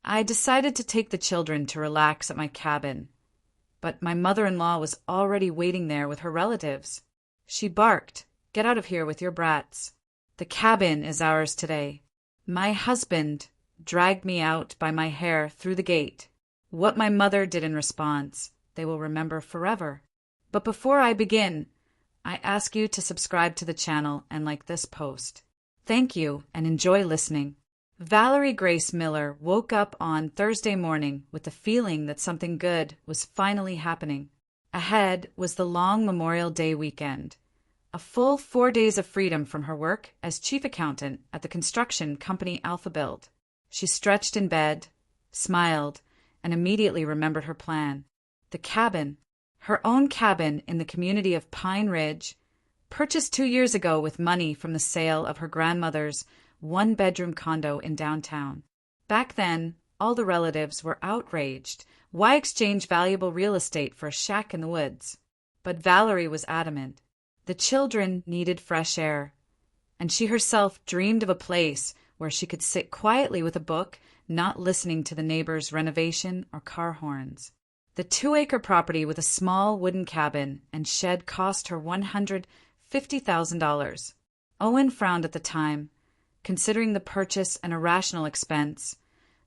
I decided to take the children to relax at my cabin, but my mother-in-law was already waiting there with her relatives. She barked, "Get out of here with your brats. The cabin is ours today." My husband dragged me out by my hair through the gate. What my mother did in response, they will remember forever. But before I begin, I ask you to subscribe to the channel and like this post. Thank you and enjoy listening. Valerie Grace Miller woke up on Thursday morning with the feeling that something good was finally happening. Ahead was the long Memorial Day weekend, a full 4 days of freedom from her work as chief accountant at the construction company Alpha Build. She stretched in bed, smiled, and immediately remembered her plan. The cabin, her own cabin in the community of Pine Ridge, purchased 2 years ago with money from the sale of her grandmother's one-bedroom condo in downtown. Back then, all the relatives were outraged. Why exchange valuable real estate for a shack in the woods? But Valerie was adamant. The children needed fresh air, and she herself dreamed of a place where she could sit quietly with a book, not listening to the neighbors' renovation or car horns. The 2-acre property with a small wooden cabin and shed cost her $150,000. Owen frowned at the time, considering the purchase an irrational expense,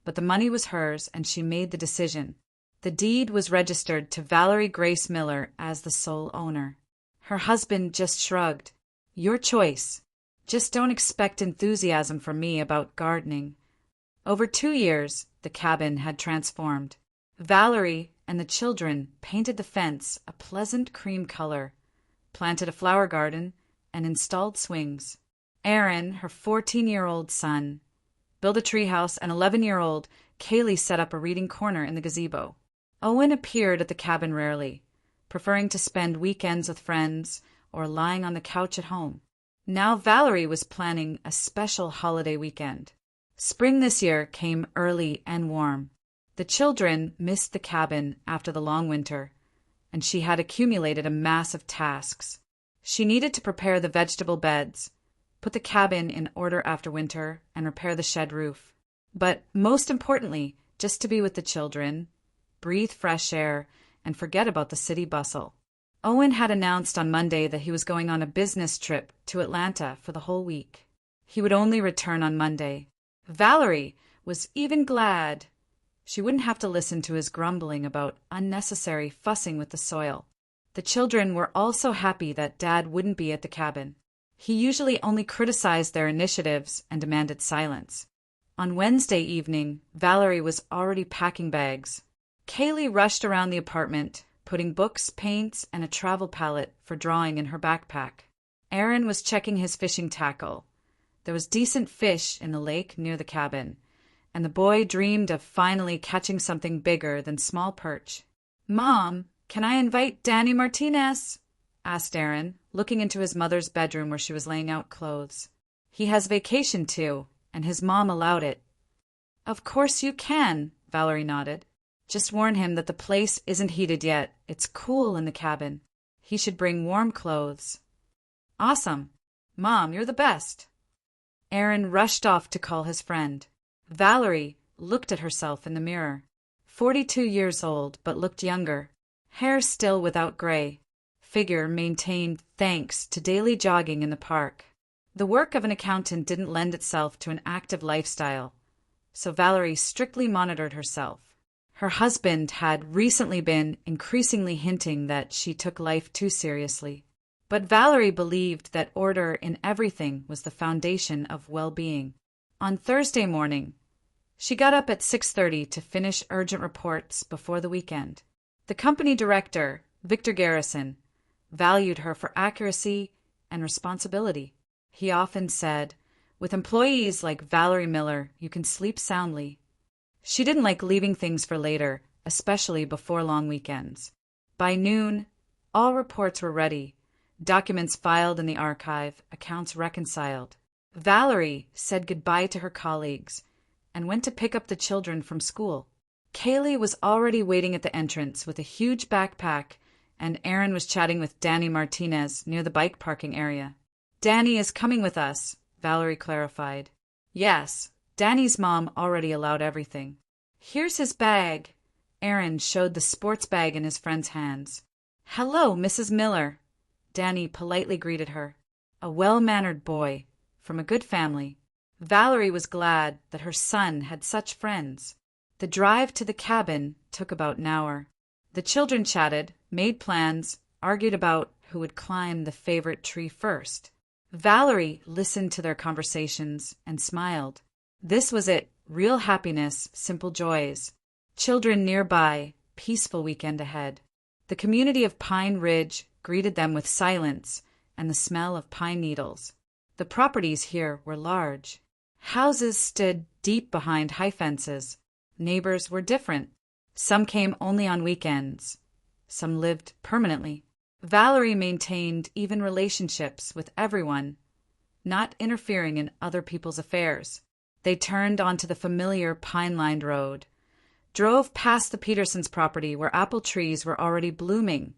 but the money was hers and she made the decision. The deed was registered to Valerie Grace Miller as the sole owner. Her husband just shrugged. "Your choice. Just don't expect enthusiasm from me about gardening." Over 2 years, the cabin had transformed. Valerie and the children painted the fence a pleasant cream color, planted a flower garden, and installed swings. Aaron, her 14-year-old son, built a treehouse, and 11-year-old Kaylee set up a reading corner in the gazebo. Owen appeared at the cabin rarely, preferring to spend weekends with friends or lying on the couch at home. Now Valerie was planning a special holiday weekend. Spring this year came early and warm. The children missed the cabin after the long winter, and she had accumulated a mass of tasks. She needed to prepare the vegetable beds, put the cabin in order after winter, and repair the shed roof. But most importantly, just to be with the children, breathe fresh air, and forget about the city bustle. Owen had announced on Monday that he was going on a business trip to Atlanta for the whole week. He would only return on Monday. Valerie was even glad she wouldn't have to listen to his grumbling about unnecessary fussing with the soil. The children were also happy that Dad wouldn't be at the cabin. He usually only criticized their initiatives and demanded silence. On Wednesday evening, Valerie was already packing bags. Kaylee rushed around the apartment, putting books, paints, and a travel palette for drawing in her backpack. Aaron was checking his fishing tackle. There was decent fish in the lake near the cabin, and the boy dreamed of finally catching something bigger than small perch. "Mom, can I invite Danny Martinez?" asked Aaron, looking into his mother's bedroom where she was laying out clothes. "He has vacation too, and his mom allowed it." "Of course you can," Valerie nodded. "Just warn him that the place isn't heated yet. It's cool in the cabin. He should bring warm clothes." "Awesome. Mom, you're the best." Aaron rushed off to call his friend. Valerie looked at herself in the mirror. 42 years old, but looked younger. Hair still without gray. Figure maintained thanks to daily jogging in the park. The work of an accountant didn't lend itself to an active lifestyle, so Valerie strictly monitored herself. Her husband had recently been increasingly hinting that she took life too seriously. But Valerie believed that order in everything was the foundation of well-being. On Thursday morning, she got up at 6:30 to finish urgent reports before the weekend. The company director, Victor Garrison, valued her for accuracy and responsibility. He often said, "With employees like Valerie Miller, you can sleep soundly." She didn't like leaving things for later, especially before long weekends. By noon, all reports were ready, documents filed in the archive, accounts reconciled. Valerie said goodbye to her colleagues and went to pick up the children from school. Kaylee was already waiting at the entrance with a huge backpack, and Aaron was chatting with Danny Martinez near the bike parking area. "Danny is coming with us," Valerie clarified. "Yes, Danny's mom already allowed everything." Here's his bag. Aaron showed the sports bag in his friend's hands. Hello, Mrs. Miller. Danny politely greeted her. A well-mannered boy, from a good family. Valerie was glad that her son had such friends. The drive to the cabin took about an hour. The children chatted, made plans, argued about who would climb the favorite tree first. Valerie listened to their conversations and smiled. This was it, real happiness, simple joys. Children nearby, peaceful weekend ahead. The community of Pine Ridge greeted them with silence and the smell of pine needles. The properties here were large. Houses stood deep behind high fences. Neighbors were different. Some came only on weekends. Some lived permanently. Valerie maintained even relationships with everyone, not interfering in other people's affairs. They turned onto the familiar pine-lined road, drove past the Petersons' property where apple trees were already blooming,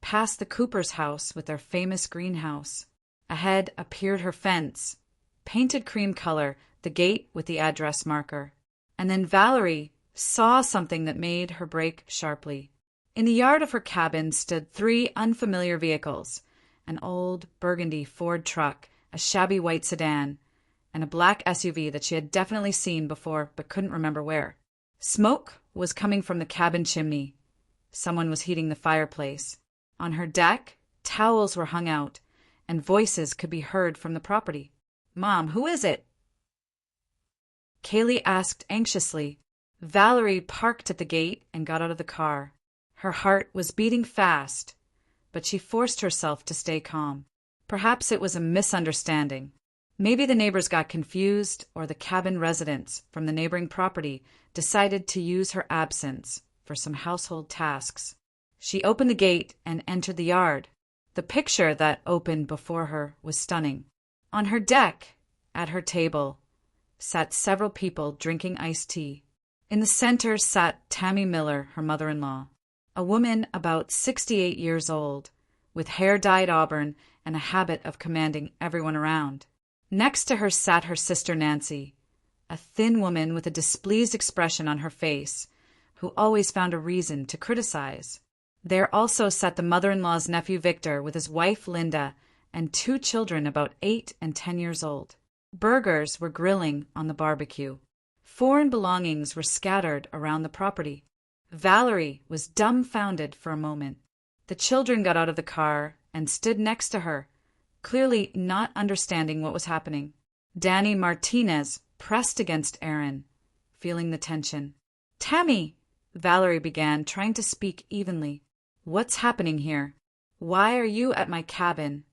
past the Cooper's house with their famous greenhouse. Ahead appeared her fence, painted cream color, the gate with the address marker. And then Valerie saw something that made her brake sharply. In the yard of her cabin stood 3 unfamiliar vehicles, an old burgundy Ford truck, a shabby white sedan, and a black SUV that she had definitely seen before but couldn't remember where. Smoke was coming from the cabin chimney. Someone was heating the fireplace. On her deck, towels were hung out, and voices could be heard from the property. "Mom, who is it?" Kaylee asked anxiously. Valerie parked at the gate and got out of the car. Her heart was beating fast, but she forced herself to stay calm. Perhaps it was a misunderstanding. Maybe the neighbors got confused, or the cabin residents from the neighboring property decided to use her absence for some household tasks. She opened the gate and entered the yard. The picture that opened before her was stunning. On her deck, at her table, sat several people drinking iced tea. In the center sat Tammy Miller, her mother-in-law, a woman about 68 years old, with hair dyed auburn and a habit of commanding everyone around. Next to her sat her sister Nancy, a thin woman with a displeased expression on her face, who always found a reason to criticize. There also sat the mother-in-law's nephew Victor with his wife Linda and 2 children about 8 and 10 years old. Burgers were grilling on the barbecue. Foreign belongings were scattered around the property. Valerie was dumbfounded for a moment. The children got out of the car and stood next to her, clearly not understanding what was happening. Danny Martinez pressed against Aaron, feeling the tension. "Tammy," Valerie began, trying to speak evenly. "What's happening here? Why are you at my cabin?"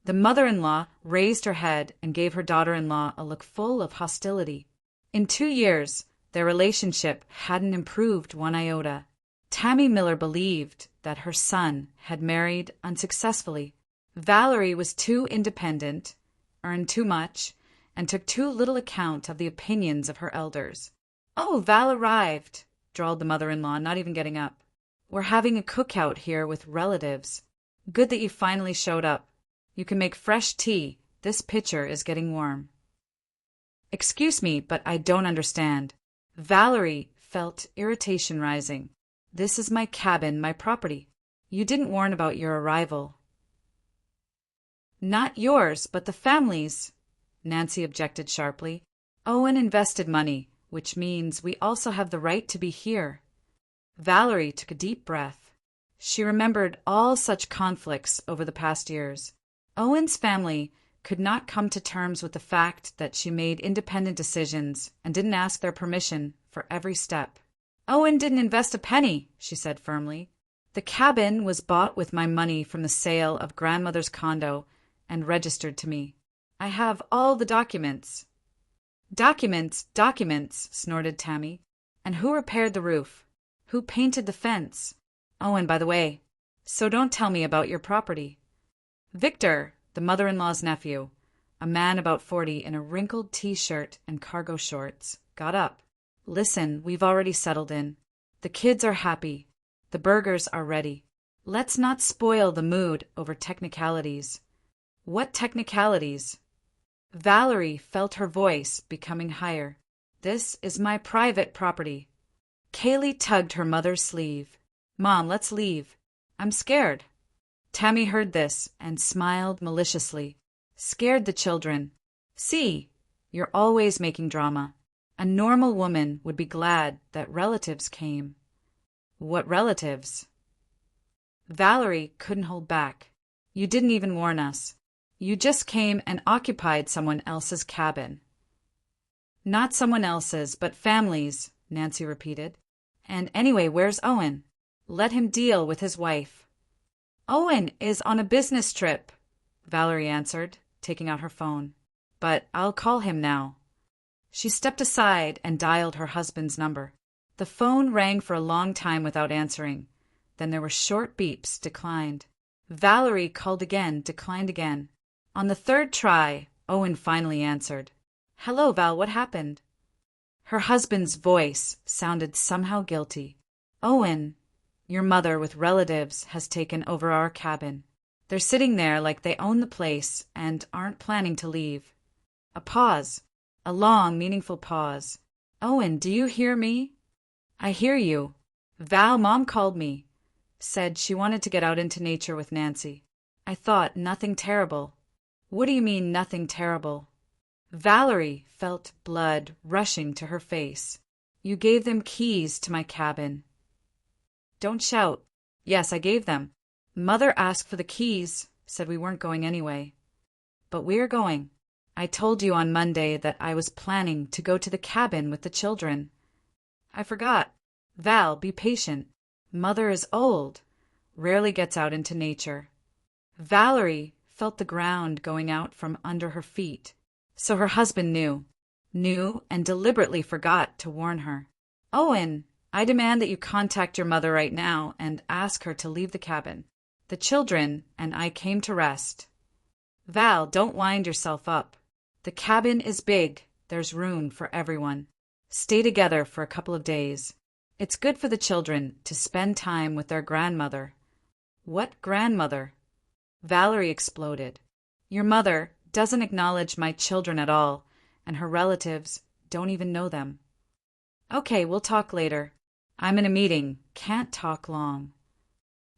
The mother-in-law raised her head and gave her daughter-in-law a look full of hostility. In 2 years, their relationship hadn't improved one iota. Tammy Miller believed that her son had married unsuccessfully. Valerie was too independent, earned too much, and took too little account of the opinions of her elders. "Oh, Val arrived," drawled the mother-in-law, not even getting up. "We're having a cookout here with relatives. Good that you finally showed up. You can make fresh tea. This pitcher is getting warm." "Excuse me, but I don't understand." Valerie felt irritation rising. "This is my cabin, my property. You didn't warn about your arrival." "Not yours, but the family's," Nancy objected sharply. "Owen invested money, which means we also have the right to be here." Valerie took a deep breath. She remembered all such conflicts over the past years. Owen's family could not come to terms with the fact that she made independent decisions and didn't ask their permission for every step. "Owen didn't invest a penny," she said firmly. "The cabin was bought with my money from the sale of grandmother's condo and registered to me. I have all the documents." Documents, snorted Tammy. "And who repaired the roof? Who painted the fence? Owen, by the way. So don't tell me about your property." Victor, the mother-in-law's nephew, a man about 40 in a wrinkled T-shirt and cargo shorts, got up. "Listen, we've already settled in. The kids are happy. The burgers are ready. Let's not spoil the mood over technicalities." "What technicalities?" Valerie felt her voice becoming higher. This is my private property. Kaylee tugged her mother's sleeve. Mom, let's leave. I'm scared. Tammy heard this and smiled maliciously. Scared the children. See, you're always making drama. A normal woman would be glad that relatives came. What relatives? Valerie couldn't hold back. You didn't even warn us. You just came and occupied someone else's cabin. Not someone else's, but family's, Nancy repeated. And anyway, where's Owen? Let him deal with his wife. Owen is on a business trip, Valerie answered, taking out her phone. But I'll call him now. She stepped aside and dialed her husband's number. The phone rang for a long time without answering. Then there were short beeps, declined. Valerie called again, declined again. On the third try, Owen finally answered. Hello, Val, what happened? Her husband's voice sounded somehow guilty. Owen, your mother with relatives has taken over our cabin. They're sitting there like they own the place and aren't planning to leave. A pause. A long, meaningful pause. Owen, do you hear me? I hear you. Val, Mom called me. Said she wanted to get out into nature with Nancy. I thought nothing terrible. What do you mean, nothing terrible? Valerie felt blood rushing to her face. You gave them keys to my cabin. Don't shout. Yes, I gave them. Mother asked for the keys, said we weren't going anyway. But we're going. I told you on Monday that I was planning to go to the cabin with the children. I forgot. Val, be patient. Mother is old, rarely gets out into nature. Valerie felt the ground going out from under her feet. So her husband knew and deliberately forgot to warn her. Owen, I demand that you contact your mother right now and ask her to leave the cabin. The children and I came to rest. Val, don't wind yourself up. The cabin is big. There's room for everyone. Stay together for a couple of days. It's good for the children to spend time with their grandmother. What grandmother? Valerie exploded. Your mother doesn't acknowledge my children at all, and her relatives don't even know them. Okay, we'll talk later. I'm in a meeting. Can't talk long.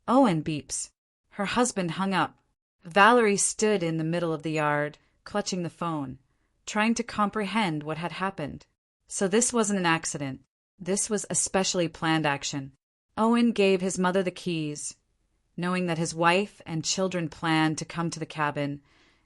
Owen beeps. Her husband hung up. Valerie stood in the middle of the yard, clutching the phone, trying to comprehend what had happened. So this wasn't an accident. This was a specially planned action. Owen gave his mother the keys, knowing that his wife and children planned to come to the cabin,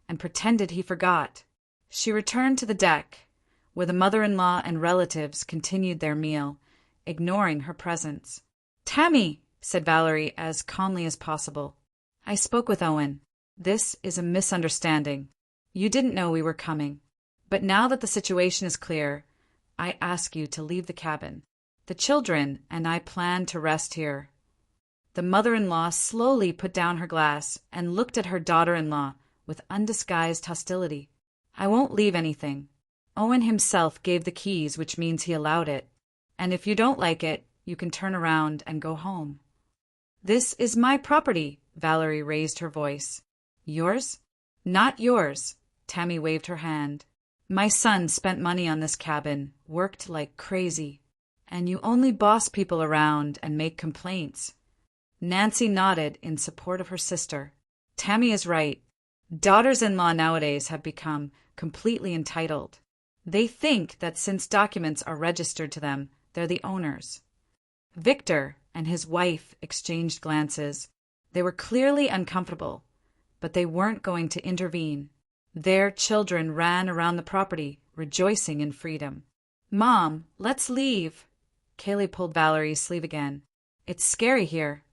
and pretended he forgot. She returned to the deck, where the mother-in-law and relatives continued their meal, ignoring her presence. Tammy, said Valerie as calmly as possible. I spoke with Owen. This is a misunderstanding. You didn't know we were coming. But now that the situation is clear, I ask you to leave the cabin. The children and I plan to rest here. The mother-in-law slowly put down her glass and looked at her daughter-in-law with undisguised hostility. I won't leave anything. Owen himself gave the keys, which means he allowed it. And if you don't like it, you can turn around and go home. This is my property, Valerie raised her voice. Yours? Not yours, Tammy waved her hand. My son spent money on this cabin, worked like crazy. And you only boss people around and make complaints. Nancy nodded in support of her sister. Tammy is right. Daughters-in-law nowadays have become completely entitled. They think that since documents are registered to them, they're the owners. Victor and his wife exchanged glances. They were clearly uncomfortable, but they weren't going to intervene. Their children ran around the property, rejoicing in freedom. Mom, let's leave. Kaylee pulled Valerie's sleeve again. It's scary here.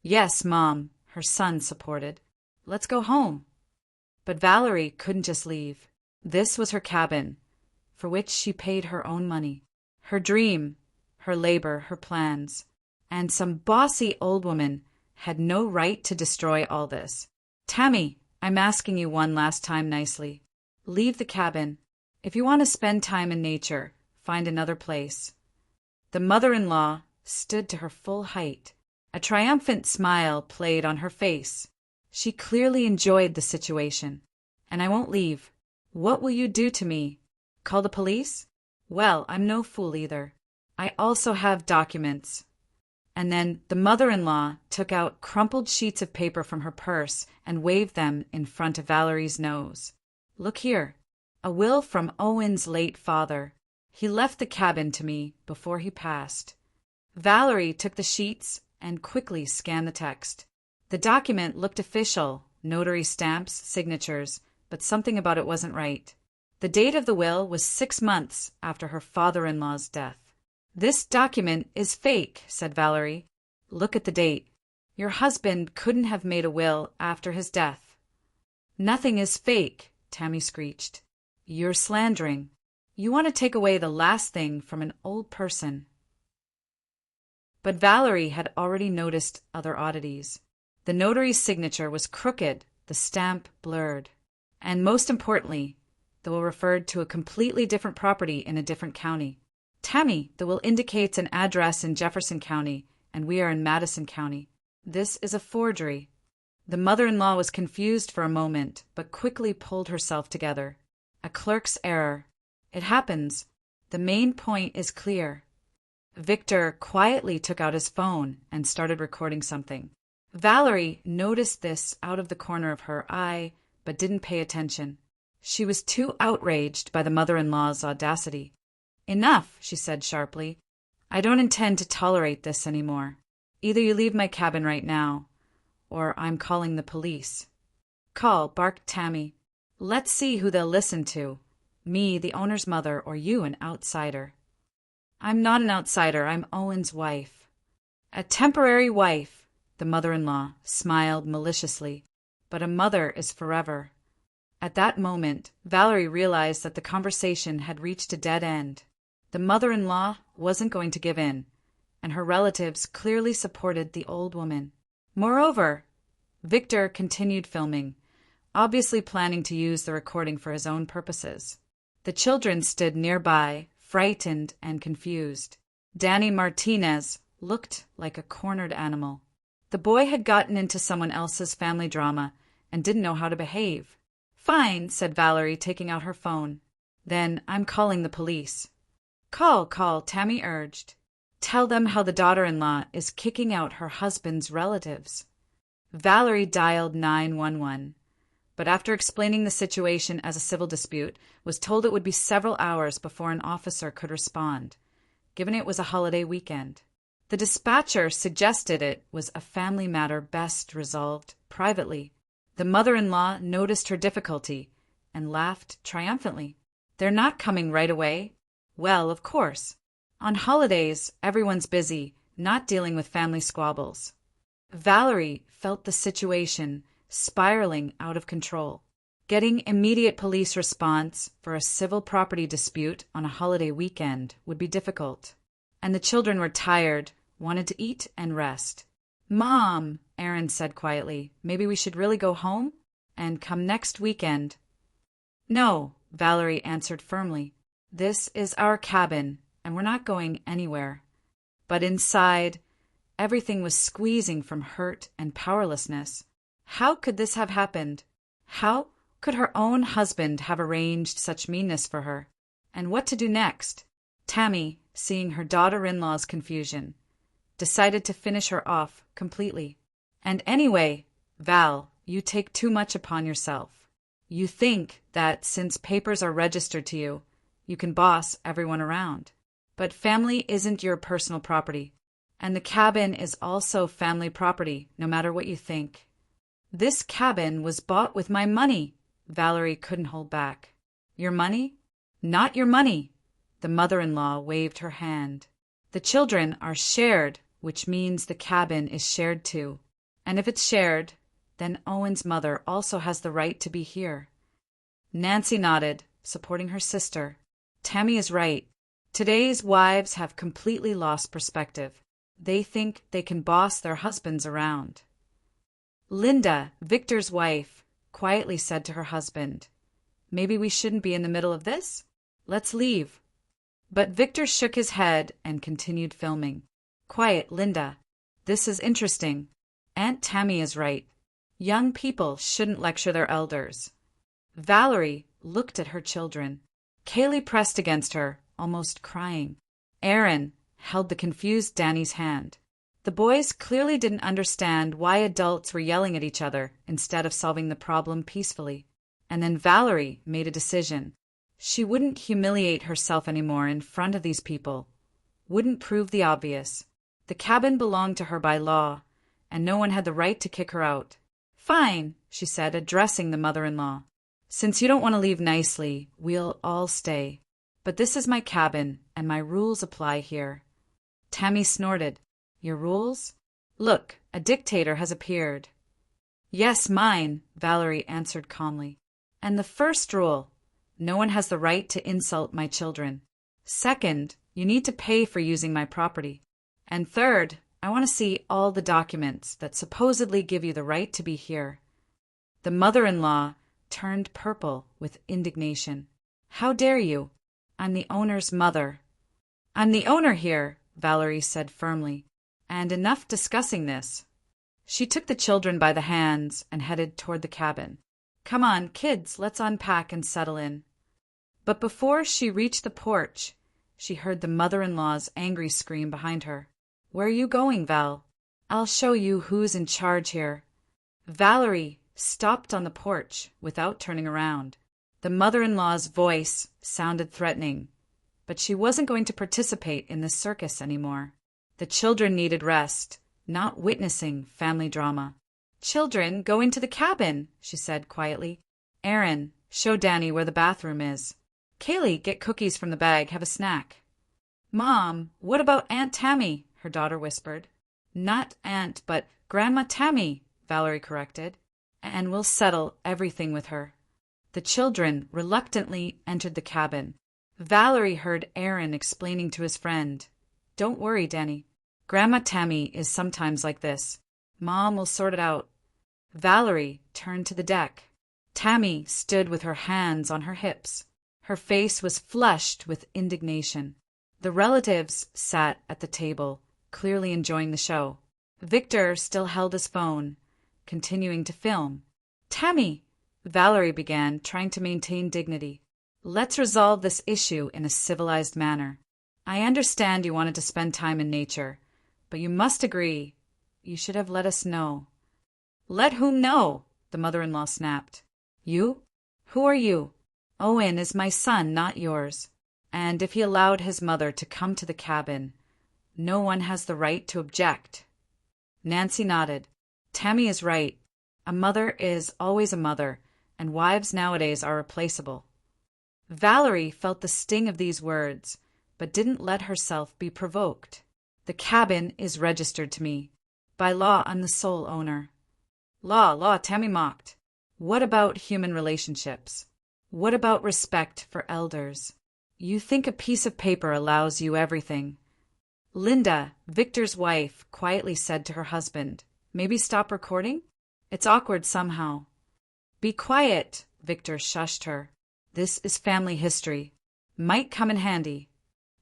Yes, Mom, her son supported. Let's go home. But Valerie couldn't just leave. This was her cabin, for which she paid her own money. Her dream, her labor, her plans. And some bossy old woman had no right to destroy all this. Tammy, I'm asking you one last time nicely. Leave the cabin. If you want to spend time in nature, find another place. The mother-in-law stood to her full height. A triumphant smile played on her face. She clearly enjoyed the situation. And I won't leave. What will you do to me? Call the police? Well, I'm no fool either. I also have documents. And then the mother-in-law took out crumpled sheets of paper from her purse and waved them in front of Valerie's nose. Look here. A will from Owen's late father. He left the cabin to me before he passed. Valerie took the sheets and quickly scanned the text. The document looked official, notary stamps, signatures, but something about it wasn't right. The date of the will was 6 months after her father-in-law's death. This document is fake, said Valerie. Look at the date. Your husband couldn't have made a will after his death. Nothing is fake, Tammy screeched. You're slandering. You want to take away the last thing from an old person. But Valerie had already noticed other oddities. The notary's signature was crooked, the stamp blurred. And most importantly, the will referred to a completely different property in a different county. Tammy, the will indicates an address in Jefferson County, and we are in Madison County. This is a forgery. The mother-in-law was confused for a moment, but quickly pulled herself together. A clerk's error. It happens. The main point is clear. Victor quietly took out his phone and started recording something. Valerie noticed this out of the corner of her eye, but didn't pay attention. She was too outraged by the mother-in-law's audacity. Enough, she said sharply. I don't intend to tolerate this anymore. Either you leave my cabin right now, or I'm calling the police. Call, barked Tammy. Let's see who they'll listen to. Me, the owner's mother, or you, an outsider. I'm not an outsider, I'm Owen's wife. A temporary wife, the mother-in-law smiled maliciously, but a mother is forever. At that moment, Valerie realized that the conversation had reached a dead end. The mother-in-law wasn't going to give in, and her relatives clearly supported the old woman. Moreover, Victor continued filming, obviously planning to use the recording for his own purposes. The children stood nearby, frightened and confused. Danny Martinez looked like a cornered animal. The boy had gotten into someone else's family drama and didn't know how to behave. Fine, said Valerie, taking out her phone. Then I'm calling the police. Call, Tammy urged. Tell them how the daughter-in-law is kicking out her husband's relatives. Valerie dialed 911, but after explaining the situation as a civil dispute, was told it would be several hours before an officer could respond, given it was a holiday weekend. The dispatcher suggested it was a family matter best resolved privately. The mother-in-law noticed her difficulty and laughed triumphantly. They're not coming right away. Well, of course. On holidays, everyone's busy, not dealing with family squabbles. Valerie felt the situation spiraling out of control. Getting immediate police response for a civil property dispute on a holiday weekend would be difficult. And the children were tired, wanted to eat and rest. Mom, Aaron said quietly, maybe we should really go home and come next weekend. No, Valerie answered firmly. This is our cabin, and we're not going anywhere. But inside, everything was squeezing from hurt and powerlessness. How could this have happened? How could her own husband have arranged such meanness for her? And what to do next? Tammy, seeing her daughter-in-law's confusion, decided to finish her off completely. And anyway, Val, you take too much upon yourself. You think that since papers are registered to you, you can boss everyone around. But family isn't your personal property, and the cabin is also family property, no matter what you think. This cabin was bought with my money, Valerie couldn't hold back. Your money? Not your money. The mother-in-law waved her hand. The children are shared, which means the cabin is shared too. And if it's shared, then Owen's mother also has the right to be here. Nancy nodded, supporting her sister. Tammy is right. Today's wives have completely lost perspective. They think they can boss their husbands around. Linda, Victor's wife, quietly said to her husband, Maybe we shouldn't be in the middle of this? Let's leave. But Victor shook his head and continued filming. Quiet, Linda. This is interesting. Aunt Tammy is right. Young people shouldn't lecture their elders. Valerie looked at her children. Kaylee pressed against her, almost crying. Aaron held the confused Danny's hand. The boys clearly didn't understand why adults were yelling at each other instead of solving the problem peacefully. And then Valerie made a decision. She wouldn't humiliate herself anymore in front of these people. Wouldn't prove the obvious. The cabin belonged to her by law, and no one had the right to kick her out. "Fine," she said, addressing the mother-in-law. "Since you don't want to leave nicely, we'll all stay. But this is my cabin, and my rules apply here." Tammy snorted. "Your rules? Look, a dictator has appeared." "Yes, mine," Valerie answered calmly. "And the first rule, no one has the right to insult my children. Second, you need to pay for using my property. And third, I want to see all the documents that supposedly give you the right to be here." The mother-in-law turned purple with indignation. "How dare you? I'm the owner's mother." "I'm the owner here," Valerie said firmly. "And enough discussing this." She took the children by the hands and headed toward the cabin. "Come on, kids, let's unpack and settle in." But before she reached the porch, she heard the mother-in-law's angry scream behind her. "Where are you going, Val? I'll show you who's in charge here." Valerie stopped on the porch without turning around. The mother-in-law's voice sounded threatening, but she wasn't going to participate in this circus anymore. The children needed rest, not witnessing family drama. "Children, go into the cabin," she said quietly. "Aaron, show Danny where the bathroom is. Kaylee, get cookies from the bag, have a snack." "Mom, what about Aunt Tammy?" her daughter whispered. "Not Aunt, but Grandma Tammy," Valerie corrected. "And we'll settle everything with her." The children reluctantly entered the cabin. Valerie heard Aaron explaining to his friend, "Don't worry, Danny. Grandma Tammy is sometimes like this. Mom will sort it out." Valerie turned to the deck. Tammy stood with her hands on her hips. Her face was flushed with indignation. The relatives sat at the table, clearly enjoying the show. Victor still held his phone, continuing to film. "Tammy," Valerie began, trying to maintain dignity. "Let's resolve this issue in a civilized manner. I understand you wanted to spend time in nature, but you must agree, you should have let us know." "Let whom know?" the mother-in-law snapped. "You? Who are you? Owen is my son, not yours. And if he allowed his mother to come to the cabin, no one has the right to object." Nancy nodded. "Tammy is right. A mother is always a mother, and wives nowadays are replaceable." Valerie felt the sting of these words, but didn't let herself be provoked. "The cabin is registered to me. By law, I'm the sole owner." Law, Tammy mocked. "What about human relationships? What about respect for elders? You think a piece of paper allows you everything." Linda, Victor's wife, quietly said to her husband, "Maybe stop recording? It's awkward somehow." "Be quiet," Victor shushed her. "This is family history. Might come in handy."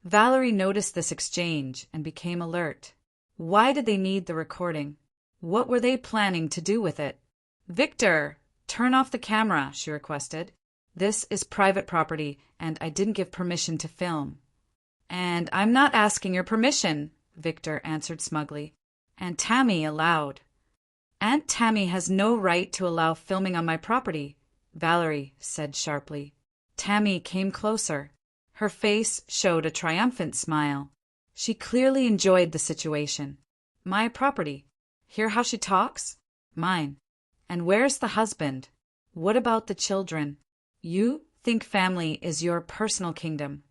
Valerie noticed this exchange and became alert. Why did they need the recording? What were they planning to do with it? "Victor, turn off the camera," she requested. "This is private property, and I didn't give permission to film." "And I'm not asking your permission," Victor answered smugly. "Aunt Tammy allowed." "Aunt Tammy has no right to allow filming on my property," Valerie said sharply. Tammy came closer. Her face showed a triumphant smile. She clearly enjoyed the situation. "My property. Hear how she talks? Mine. And where's the husband? What about the children? You think family is your personal kingdom."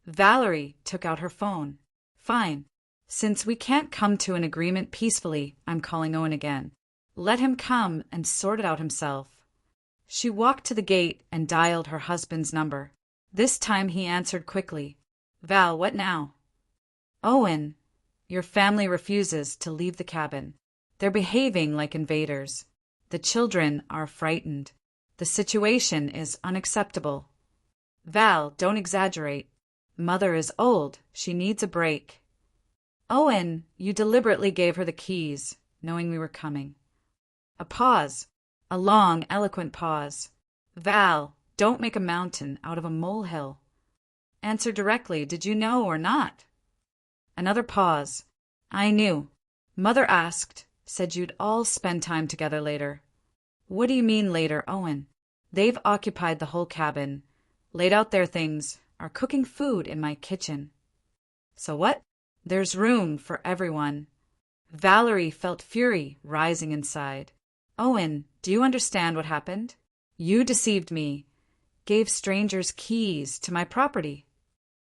Valerie took out her phone. "Fine. Since we can't come to an agreement peacefully, I'm calling Owen again. Let him come and sort it out himself." She walked to the gate and dialed her husband's number. This time he answered quickly. "Val, what now?" "Owen, your family refuses to leave the cabin. They're behaving like invaders. The children are frightened. The situation is unacceptable." "Val, don't exaggerate. Mother is old. She needs a break." "Owen, you deliberately gave her the keys, knowing we were coming." A pause. A long, eloquent pause. "Val, don't make a mountain out of a molehill." Answer directly. Did you know or not? Another pause. I knew. Mother asked, said you'd all spend time together later. What do you mean later, Owen? They've occupied the whole cabin, laid out their things, are cooking food in my kitchen. So what? There's room for everyone. Valerie felt fury rising inside. Owen, do you understand what happened? You deceived me, gave strangers keys to my property.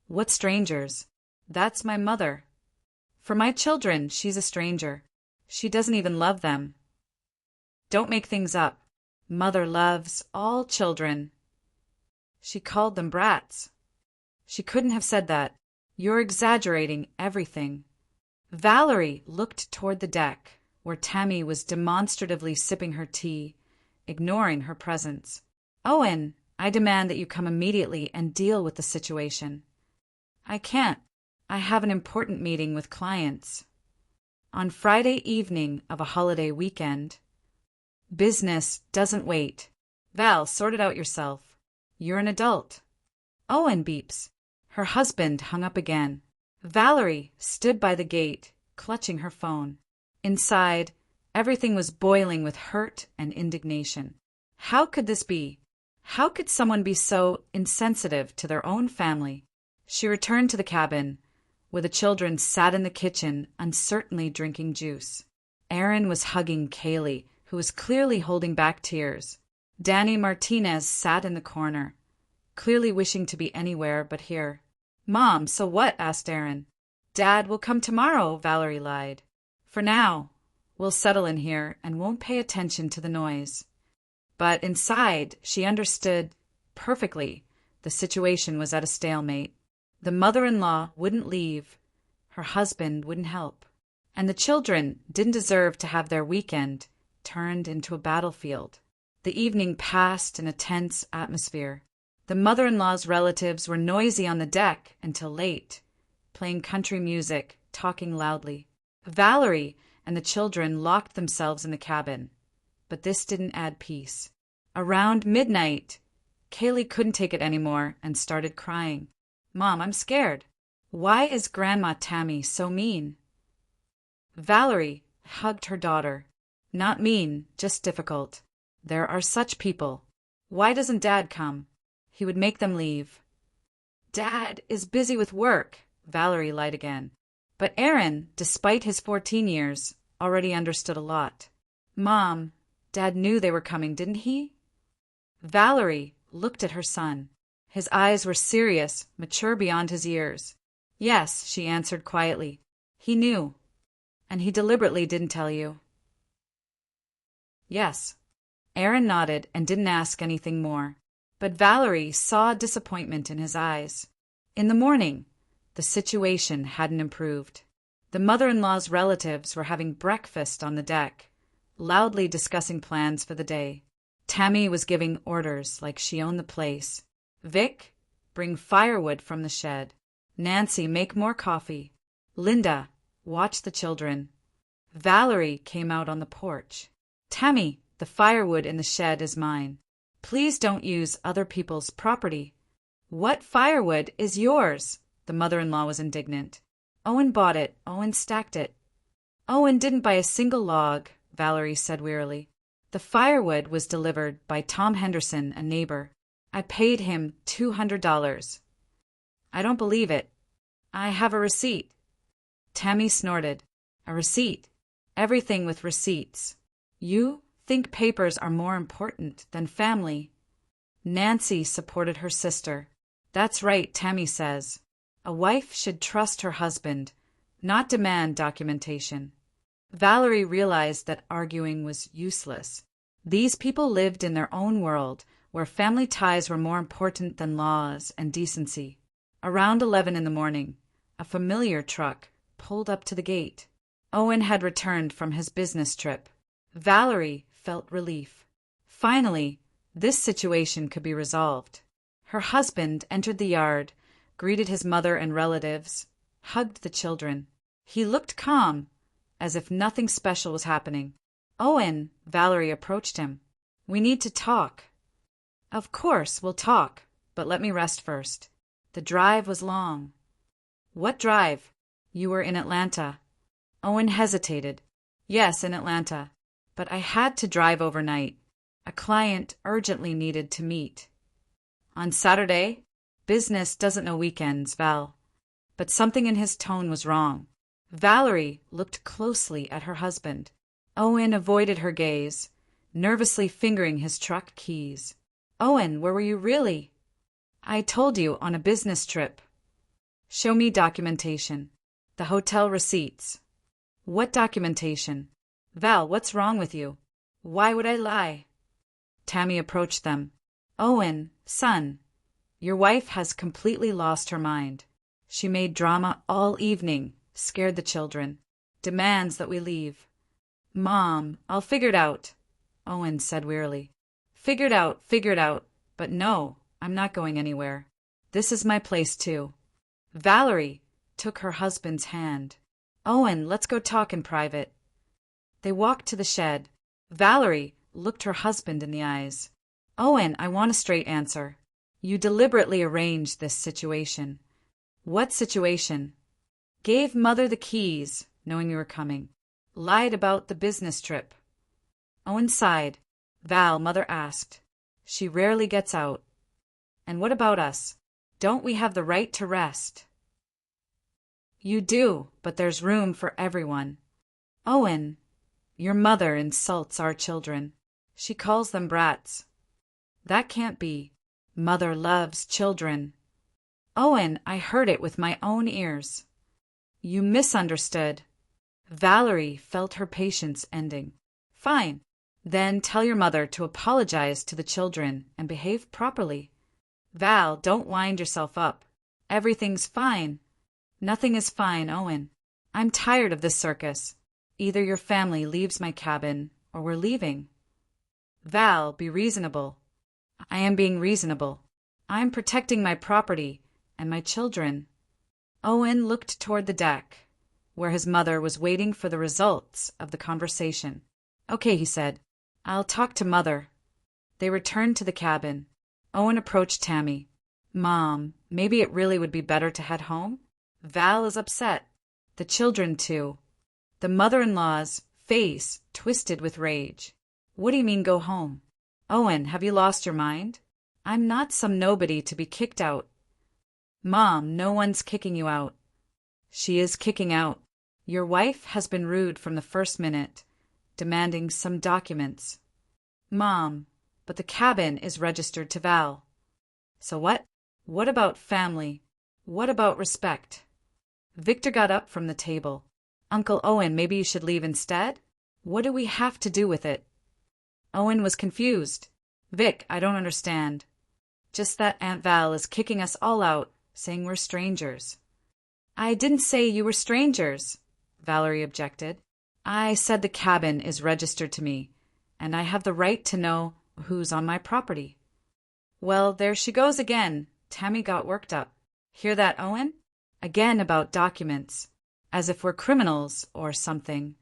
What strangers? That's my mother. For my children, she's a stranger. She doesn't even love them. Don't make things up. Mother loves all children. She called them brats. She couldn't have said that. You're exaggerating everything. Valerie looked toward the deck, where Tammy was demonstratively sipping her tea, ignoring her presence. Owen, I demand that you come immediately and deal with the situation. I can't. I have an important meeting with clients. On Friday evening of a holiday weekend. Business doesn't wait. Val, sort it out yourself. You're an adult. Owen beeps. Her husband hung up again. Valerie stood by the gate, clutching her phone. Inside, everything was boiling with hurt and indignation. How could this be? How could someone be so insensitive to their own family? She returned to the cabin, where the children sat in the kitchen, uncertainly drinking juice. Aaron was hugging Kaylee, who was clearly holding back tears. Danny Martinez sat in the corner, clearly wishing to be anywhere but here. Mom, so what? Asked Aaron. Dad will come tomorrow, Valerie lied. For now, we'll settle in here and won't pay attention to the noise. But inside, she understood perfectly the situation was at a stalemate. The mother-in-law wouldn't leave, her husband wouldn't help, and the children didn't deserve to have their weekend turned into a battlefield. The evening passed in a tense atmosphere. The mother-in-law's relatives were noisy on the deck until late, playing country music, talking loudly. Valerie and the children locked themselves in the cabin, but this didn't add peace. Around midnight, Kaylee couldn't take it anymore and started crying. Mom, I'm scared. Why is Grandma Tammy so mean? Valerie hugged her daughter. Not mean, just difficult. There are such people. Why doesn't Dad come? He would make them leave. Dad is busy with work, Valerie lied again. But Aaron, despite his 14 years, already understood a lot. Mom, Dad knew they were coming, didn't he? Valerie looked at her son. His eyes were serious, mature beyond his years. Yes, she answered quietly. He knew. And he deliberately didn't tell you. Yes. Aaron nodded and didn't ask anything more. But Valerie saw disappointment in his eyes. In the morning, the situation hadn't improved. The mother-in-law's relatives were having breakfast on the deck, loudly discussing plans for the day. Tammy was giving orders like she owned the place. Vic, bring firewood from the shed. Nancy, make more coffee. Linda, watch the children. Valerie came out on the porch. Tammy, the firewood in the shed is mine. Please don't use other people's property. What firewood is yours? The mother-in-law was indignant. Owen bought it. Owen stacked it. Owen didn't buy a single log, Valerie said wearily. The firewood was delivered by Tom Henderson, a neighbor. I paid him $200. I don't believe it. I have a receipt. Tammy snorted. A receipt. Everything with receipts. You think papers are more important than family? Nancy supported her sister. That's right, Tammy says. A wife should trust her husband, not demand documentation. Valerie realized that arguing was useless. These people lived in their own world, where family ties were more important than laws and decency. Around 11 in the morning, a familiar truck pulled up to the gate. Owen had returned from his business trip. Valerie felt relief. Finally, this situation could be resolved. Her husband entered the yard, greeted his mother and relatives, hugged the children. He looked calm, as if nothing special was happening. Owen, Valerie approached him. We need to talk. Of course, we'll talk, but let me rest first. The drive was long. What drive? You were in Atlanta. Owen hesitated. Yes, in Atlanta. But I had to drive overnight. A client urgently needed to meet. On Saturday? Business doesn't know weekends, Val. But something in his tone was wrong. Valerie looked closely at her husband. Owen avoided her gaze, nervously fingering his truck keys. Owen, where were you really? I told you, on a business trip. Show me documentation. The hotel receipts. What documentation? Val, what's wrong with you? Why would I lie? Tammy approached them. Owen, son, your wife has completely lost her mind. She made drama all evening, scared the children, demands that we leave. Mom, I'll figure it out, Owen said wearily. Figure it out, but no, I'm not going anywhere. This is my place too. Valerie took her husband's hand. Owen, let's go talk in private. They walked to the shed. Valerie looked her husband in the eyes. Owen, I want a straight answer. You deliberately arranged this situation. What situation? Gave Mother the keys, knowing you were coming. Lied about the business trip. Owen sighed. Val, Mother asked. She rarely gets out. And what about us? Don't we have the right to rest? You do, but there's room for everyone. Owen, your mother insults our children. She calls them brats. That can't be. Mother loves children. Owen, I heard it with my own ears. You misunderstood. Valerie felt her patience ending. Fine. Then tell your mother to apologize to the children and behave properly. Val, don't wind yourself up. Everything's fine. Nothing is fine, Owen. I'm tired of this circus. Either your family leaves my cabin, or we're leaving. Val, be reasonable. I am being reasonable. I'm protecting my property and my children. Owen looked toward the deck, where his mother was waiting for the results of the conversation. Okay, he said. I'll talk to Mother. They returned to the cabin. Owen approached Tammy. Mom, maybe it really would be better to head home? Val is upset. The children, too. The mother-in-law's face twisted with rage. What do you mean go home? Owen, have you lost your mind? I'm not some nobody to be kicked out. Mom, no one's kicking you out. She is kicking out. Your wife has been rude from the first minute, demanding some documents. Mom, but the cabin is registered to Val. So what? What about family? What about respect? Victor got up from the table. Uncle Owen, maybe you should leave instead? What do we have to do with it? Owen was confused. Vic, I don't understand. Just that Aunt Val is kicking us all out, saying we're strangers. I didn't say you were strangers, Valerie objected. I said the cabin is registered to me, and I have the right to know who's on my property. Well, there she goes again. Tammy got worked up. Hear that, Owen? Again about documents, as if we're criminals or something.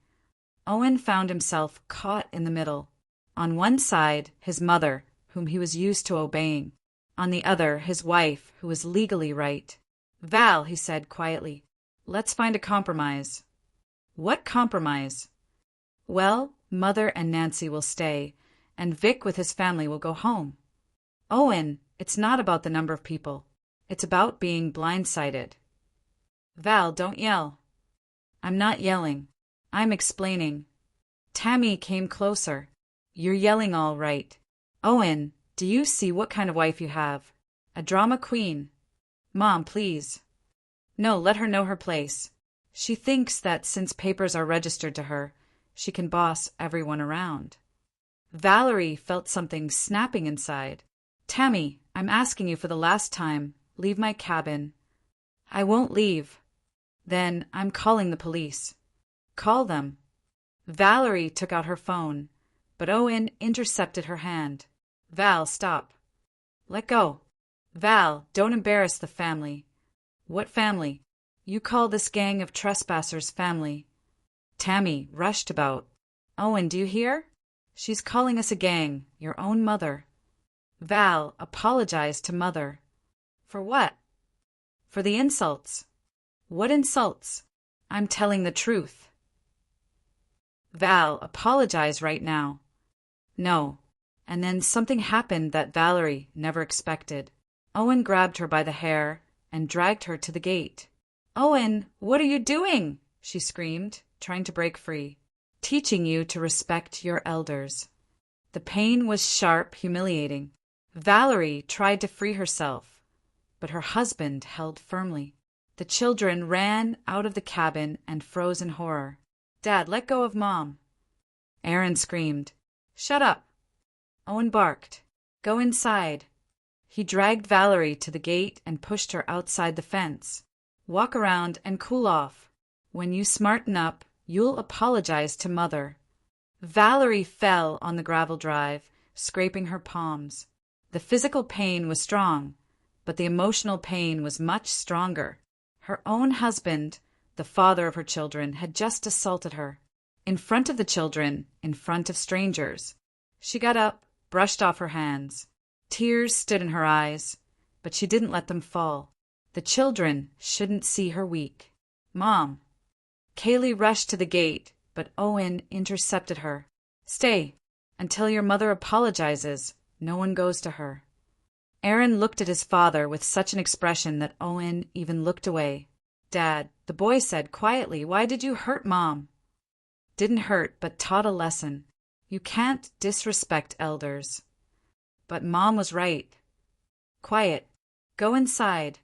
Owen found himself caught in the middle. On one side, his mother, whom he was used to obeying. On the other, his wife, who was legally right. Val, he said quietly, let's find a compromise. What compromise? Well, Mother and Nancy will stay, and Vic with his family will go home. Owen, it's not about the number of people. It's about being blindsided. Val, don't yell. I'm not yelling. I'm explaining. Tammy came closer. You're yelling all right. Owen, do you see what kind of wife you have? A drama queen. Mom, please. No, let her know her place. She thinks that since papers are registered to her, she can boss everyone around. Valerie felt something snapping inside. Tammy, I'm asking you for the last time, leave my cabin. I won't leave. Then I'm calling the police. Call them. Valerie took out her phone, but Owen intercepted her hand. Val, stop. Let go. Val, don't embarrass the family. What family? You call this gang of trespassers family. Tammy rushed about. Owen, do you hear? She's calling us a gang, your own mother. Val, apologize to Mother. For what? For the insults. What insults? I'm telling the truth. Val, apologize right now. No. And then something happened that Valerie never expected. Owen grabbed her by the hair and dragged her to the gate. Owen, what are you doing? She screamed, trying to break free. Teaching you to respect your elders. The pain was sharp, humiliating. Valerie tried to free herself, but her husband held firmly. The children ran out of the cabin and froze in horror. Dad, let go of Mom. Aaron screamed. Shut up. Owen barked. Go inside. He dragged Valerie to the gate and pushed her outside the fence. Walk around and cool off. When you smarten up, you'll apologize to Mother. Valerie fell on the gravel drive, scraping her palms. The physical pain was strong, but the emotional pain was much stronger. Her own husband, the father of her children, had just assaulted her. In front of the children, in front of strangers. She got up, brushed off her hands. Tears stood in her eyes, but she didn't let them fall. The children shouldn't see her weak. Mom. Kaylee rushed to the gate, but Owen intercepted her. Stay. Until your mother apologizes, no one goes to her. Aaron looked at his father with such an expression that Owen even looked away. Dad, the boy said quietly, why did you hurt Mom? Didn't hurt, but taught a lesson. You can't disrespect elders. But Mom was right. Quiet. Go inside.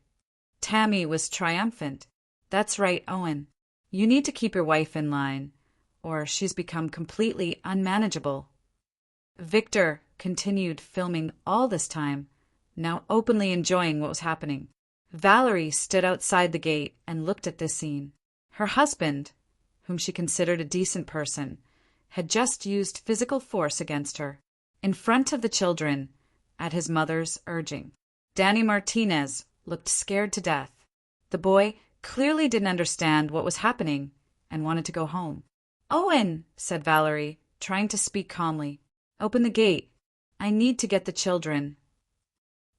Tammy was triumphant. That's right, Owen. You need to keep your wife in line, or she's become completely unmanageable. Victor continued filming all this time, now openly enjoying what was happening. Valerie stood outside the gate and looked at this scene. Her husband, whom she considered a decent person, had just used physical force against her, in front of the children, at his mother's urging. Danny Martinez looked scared to death. The boy clearly didn't understand what was happening and wanted to go home. Owen, said Valerie, trying to speak calmly. Open the gate. I need to get the children.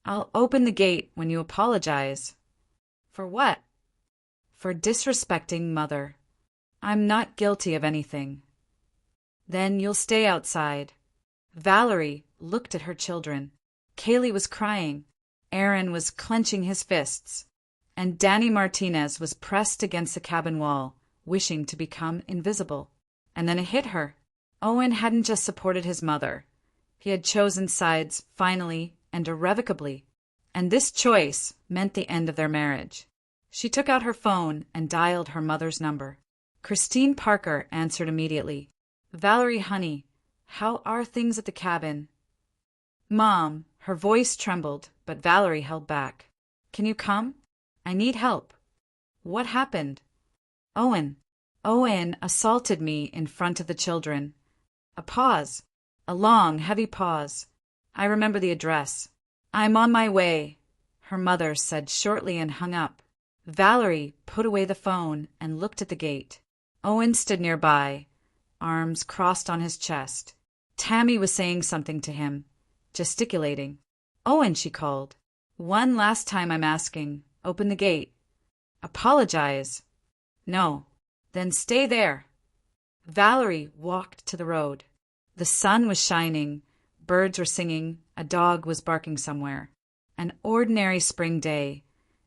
I'll open the gate when you apologize. For what? For disrespecting Mother. I'm not guilty of anything. Then you'll stay outside. Valerie looked at her children. Kaylee was crying. Aaron was clenching his fists. And Danny Martinez was pressed against the cabin wall, wishing to become invisible. And then it hit her. Owen hadn't just supported his mother. He had chosen sides finally and irrevocably. And this choice meant the end of their marriage. She took out her phone and dialed her mother's number. Christine Parker answered immediately. Valerie, honey, how are things at the cabin? Mom, her voice trembled, but Valerie held back. Can you come? I need help. What happened? Owen. Owen assaulted me in front of the children. A pause. A long, heavy pause. I remember the address. I'm on my way, her mother said shortly and hung up. Valerie put away the phone and looked at the gate. Owen stood nearby, arms crossed on his chest. Tammy was saying something to him, gesticulating. Owen, she called. One last time I'm asking. Open the gate. Apologize. No. Then stay there. Valerie walked to the road. The sun was shining, birds were singing, a dog was barking somewhere. An ordinary spring day,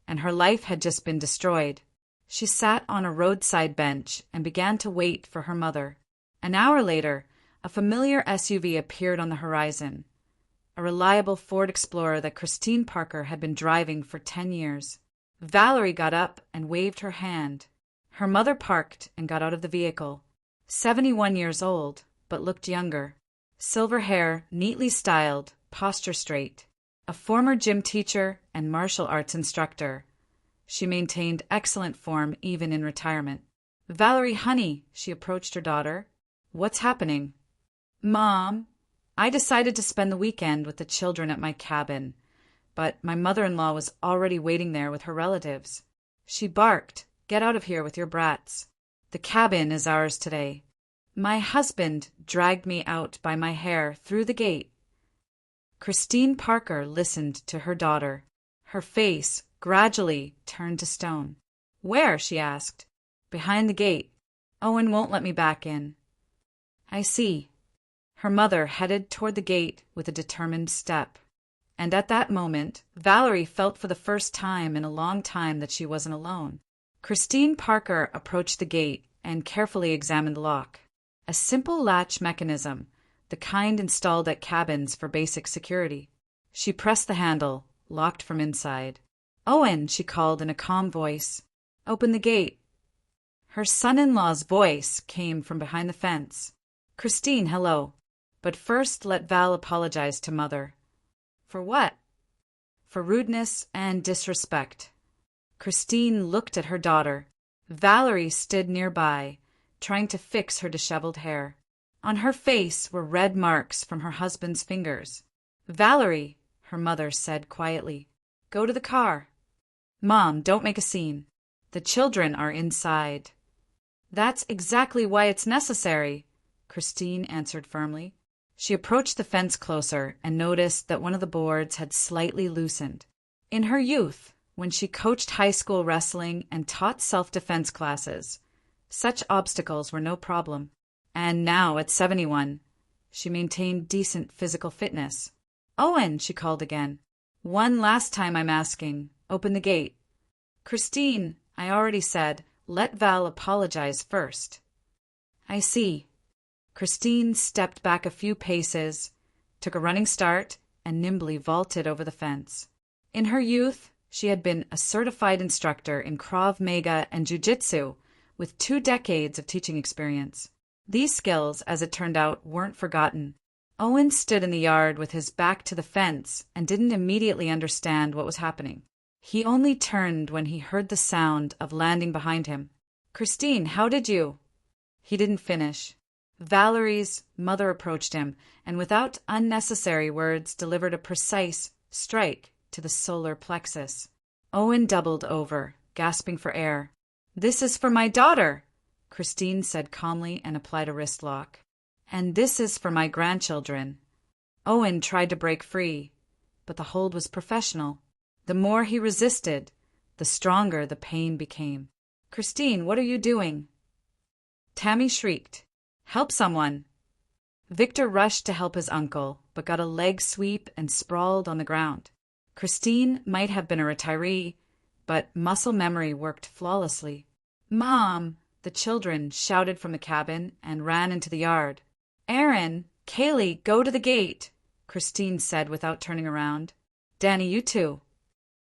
and her life had just been destroyed. She sat on a roadside bench and began to wait for her mother. An hour later, a familiar SUV appeared on the horizon, a reliable Ford Explorer that Christine Parker had been driving for 10 years. Valerie got up and waved her hand. Her mother parked and got out of the vehicle. 71 years old, but looked younger. Silver hair, neatly styled, posture straight. A former gym teacher and martial arts instructor, she maintained excellent form even in retirement. Valerie, honey, she approached her daughter. What's happening? Mom, I decided to spend the weekend with the children at my cabin, but my mother-in-law was already waiting there with her relatives. She barked, get out of here with your brats. The cabin is ours today. My husband dragged me out by my hair through the gate. Christine Parker listened to her daughter, her face gradually turned to stone. "Where?" she asked. "Behind the gate. Owen won't let me back in." "I see." Her mother headed toward the gate with a determined step. And at that moment, Valerie felt for the first time in a long time that she wasn't alone. Christine Parker approached the gate and carefully examined the lock. A simple latch mechanism, the kind installed at cabins for basic security. She pressed the handle, locked from inside. "Owen," she called in a calm voice. "Open the gate." Her son-in-law's voice came from behind the fence. "Christine, hello. But first let Val apologize to Mother." "For what?" "For rudeness and disrespect." Christine looked at her daughter. Valerie stood nearby, trying to fix her disheveled hair. On her face were red marks from her husband's fingers. "Valerie," her mother said quietly, "go to the car." "Mom, don't make a scene. The children are inside." "That's exactly why it's necessary," Christine answered firmly. She approached the fence closer and noticed that one of the boards had slightly loosened. In her youth, when she coached high school wrestling and taught self-defense classes, such obstacles were no problem. And now, at 71, she maintained decent physical fitness. "Owen," she called again. "One last time I'm asking. Open the gate." "Christine, I already said, let Val apologize first." "I see." Christine stepped back a few paces, took a running start, and nimbly vaulted over the fence. In her youth, she had been a certified instructor in Krav Maga and Jiu-Jitsu, with 2 decades of teaching experience. These skills, as it turned out, weren't forgotten. Owen stood in the yard with his back to the fence and didn't immediately understand what was happening. He only turned when he heard the sound of landing behind him. "Christine, how did you—" He didn't finish. Valerie's mother approached him and without unnecessary words delivered a precise strike to the solar plexus. Owen doubled over, gasping for air. "This is for my daughter," Christine said calmly and applied a wrist lock. "And this is for my grandchildren." Owen tried to break free, but the hold was professional. The more he resisted, the stronger the pain became. "Christine, what are you doing?" Tammy shrieked. "Help someone!" Victor rushed to help his uncle, but got a leg sweep and sprawled on the ground. Christine might have been a retiree, but muscle memory worked flawlessly. "Mom!" The children shouted from the cabin and ran into the yard. "Aaron, Kaylee, go to the gate," Christine said without turning around. "Danny, you too."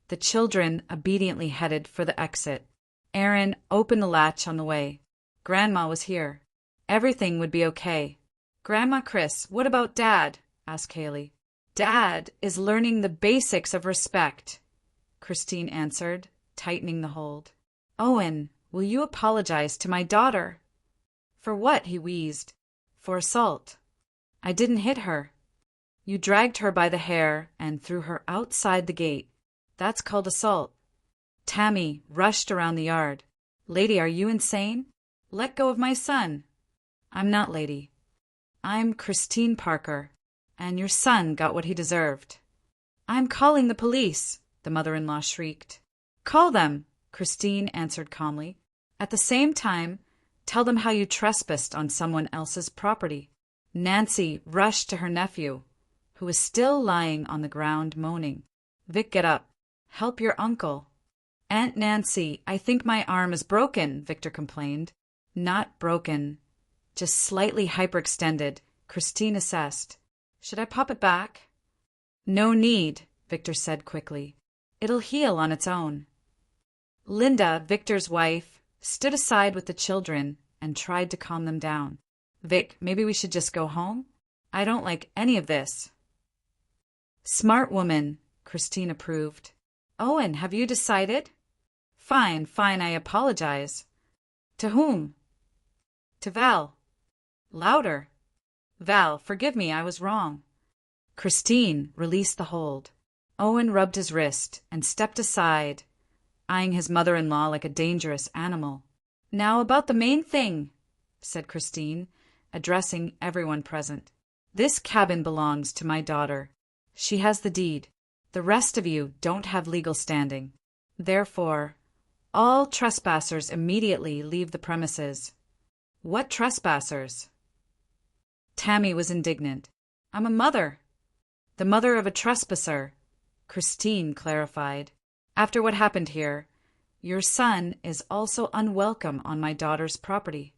The children obediently headed for the exit. Aaron opened the latch on the way. Grandma was here. Everything would be okay. "Grandma Chris, what about Dad?" asked Kaylee. "Dad is learning the basics of respect," Christine answered, tightening the hold. "Owen, will you apologize to my daughter?" "For what?" he wheezed. "For assault." "I didn't hit her." "You dragged her by the hair and threw her outside the gate. That's called assault." Tammy rushed around the yard. "Lady, are you insane? Let go of my son." "I'm not, lady. I'm Christine Parker, and your son got what he deserved." "I'm calling the police," the mother-in-law shrieked. "Call them," Christine answered calmly. "At the same time, tell them how you trespassed on someone else's property." Nancy rushed to her nephew, who was still lying on the ground moaning. "Vic, get up. Help your uncle." "Aunt Nancy, I think my arm is broken," Victor complained. "Not broken. Just slightly hyperextended," Christine assessed. "Should I pop it back?" "No need," Victor said quickly. "It'll heal on its own." Linda, Victor's wife, stood aside with the children and tried to calm them down. "Vic, maybe we should just go home? I don't like any of this." "Smart woman," Christine approved. "Owen, have you decided?" Fine, I apologize." "To whom?" "To Val." "Louder." "Val, forgive me, I was wrong." Christine released the hold. Owen rubbed his wrist and stepped aside, eyeing his mother-in-law like a dangerous animal. "Now about the main thing," said Christine, addressing everyone present. "This cabin belongs to my daughter. She has the deed. The rest of you don't have legal standing. Therefore, all trespassers immediately leave the premises. What trespassers? Tammy was indignant. I'm a mother. The mother of a trespasser, Christine clarified. After what happened here, your son is also unwelcome on my daughter's property.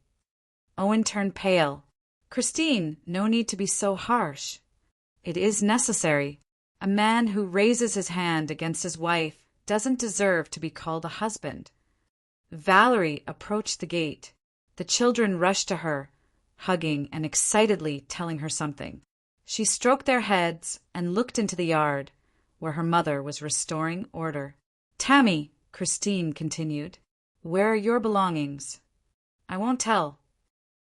Owen turned pale. Christine, no need to be so harsh. It is necessary. A man who raises his hand against his wife doesn't deserve to be called a husband. Valerie approached the gate. The children rushed to her, hugging and excitedly telling her something. She stroked their heads and looked into the yard, where her mother was restoring order. Tammy, Christine continued, where are your belongings? I won't tell.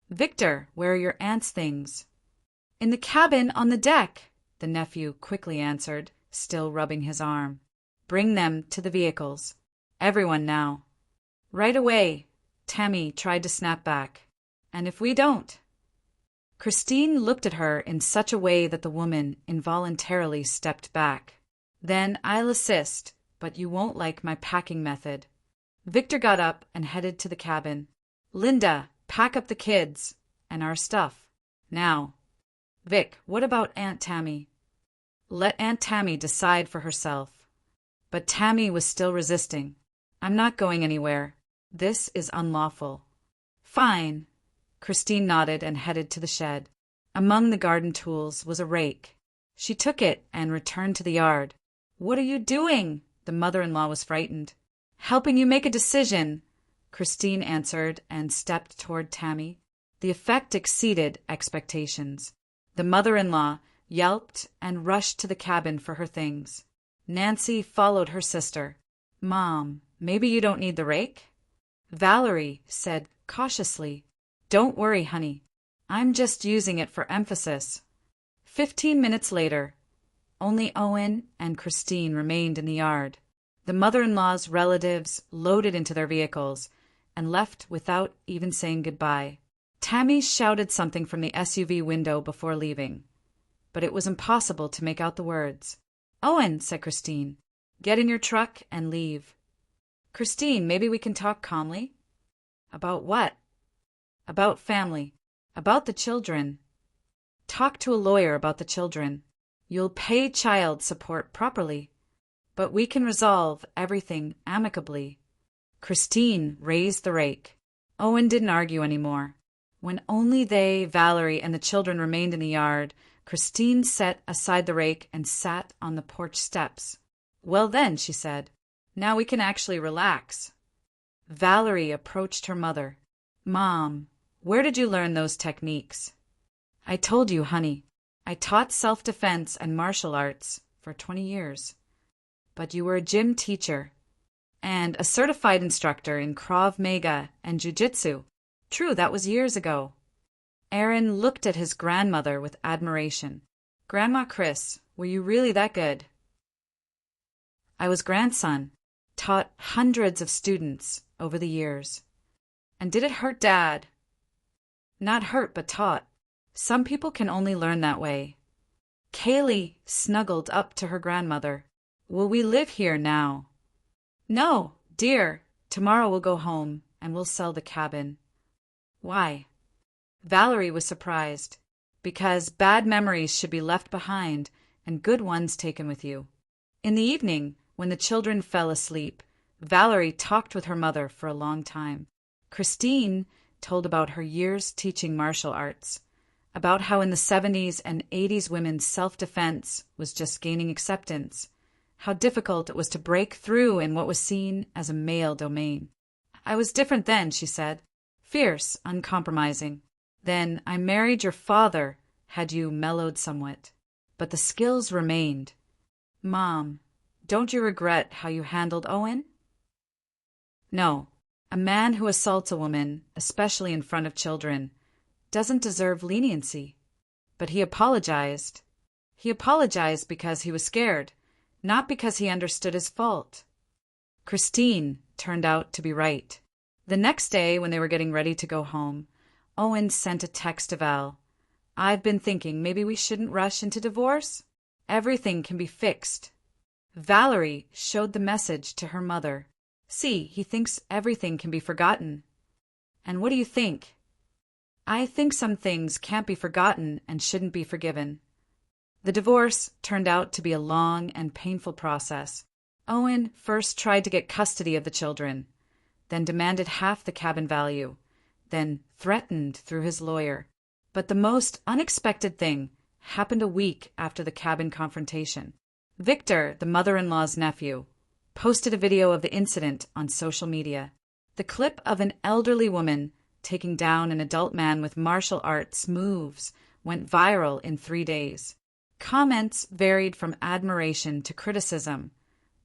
Victor, where are your aunt's things? In the cabin on the deck, the nephew quickly answered, still rubbing his arm. Bring them to the vehicles. Everyone now. Right away, Tammy tried to snap back. And if we don't? Christine looked at her in such a way that the woman involuntarily stepped back. Then I'll assist, but you won't like my packing method. Victor got up and headed to the cabin. Linda, pack up the kids and our stuff. Now. Vic, what about Aunt Tammy? Let Aunt Tammy decide for herself. But Tammy was still resisting. I'm not going anywhere. This is unlawful. Fine. Christine nodded and headed to the shed. Among the garden tools was a rake. She took it and returned to the yard. What are you doing? The mother-in-law was frightened. Helping you make a decision, Christine answered and stepped toward Tammy. The effect exceeded expectations. The mother-in-law yelped and rushed to the cabin for her things. Nancy followed her sister. Mom, maybe you don't need the rake? Valerie said cautiously, Don't worry, honey. I'm just using it for emphasis. 15 minutes later, only Owen and Christine remained in the yard. The mother-in-law's relatives loaded into their vehicles and left without even saying goodbye. Tammy shouted something from the SUV window before leaving, but it was impossible to make out the words. Owen, said Christine, get in your truck and leave. Christine, maybe we can talk calmly? About what? About family. About the children. Talk to a lawyer about the children. You'll pay child support properly, but we can resolve everything amicably. Christine raised the rake. Owen didn't argue anymore. When only they, Valerie, and the children remained in the yard, Christine set aside the rake and sat on the porch steps. Well then, she said, now we can actually relax. Valerie approached her mother. Mom, where did you learn those techniques? I told you, honey. I taught self-defense and martial arts for 20 years. But you were a gym teacher and a certified instructor in Krav Maga and Jiu-Jitsu. True, that was years ago. Aaron looked at his grandmother with admiration. Grandma Chris, were you really that good? I was grandson, taught hundreds of students over the years. And did it hurt Dad? Not hurt, but taught. Some people can only learn that way. Kaylee snuggled up to her grandmother. Will we live here now? No, dear. Tomorrow we'll go home and we'll sell the cabin. Why? Valerie was surprised. Because bad memories should be left behind and good ones taken with you. In the evening, when the children fell asleep, Valerie talked with her mother for a long time. Christine told about her years teaching martial arts, about how in the 70s and 80s women's self-defense was just gaining acceptance, how difficult it was to break through in what was seen as a male domain. I was different then, she said, fierce, uncompromising. Then I married your father, had you mellowed somewhat. But the skills remained. Mom, don't you regret how you handled Owen? No. A man who assaults a woman, especially in front of children, doesn't deserve leniency. But he apologized. He apologized because he was scared, not because he understood his fault. Christine turned out to be right. The next day, when they were getting ready to go home, Owen sent a text to Val. I've been thinking maybe we shouldn't rush into divorce. Everything can be fixed. Valerie showed the message to her mother. See, he thinks everything can be forgotten. And what do you think? I think some things can't be forgotten and shouldn't be forgiven. The divorce turned out to be a long and painful process. Owen first tried to get custody of the children, then demanded half the cabin value, then threatened through his lawyer. But the most unexpected thing happened a week after the cabin confrontation. Victor, the mother-in-law's nephew, posted a video of the incident on social media. The clip of an elderly woman taking down an adult man with martial arts moves went viral in 3 days. Comments varied from admiration to criticism,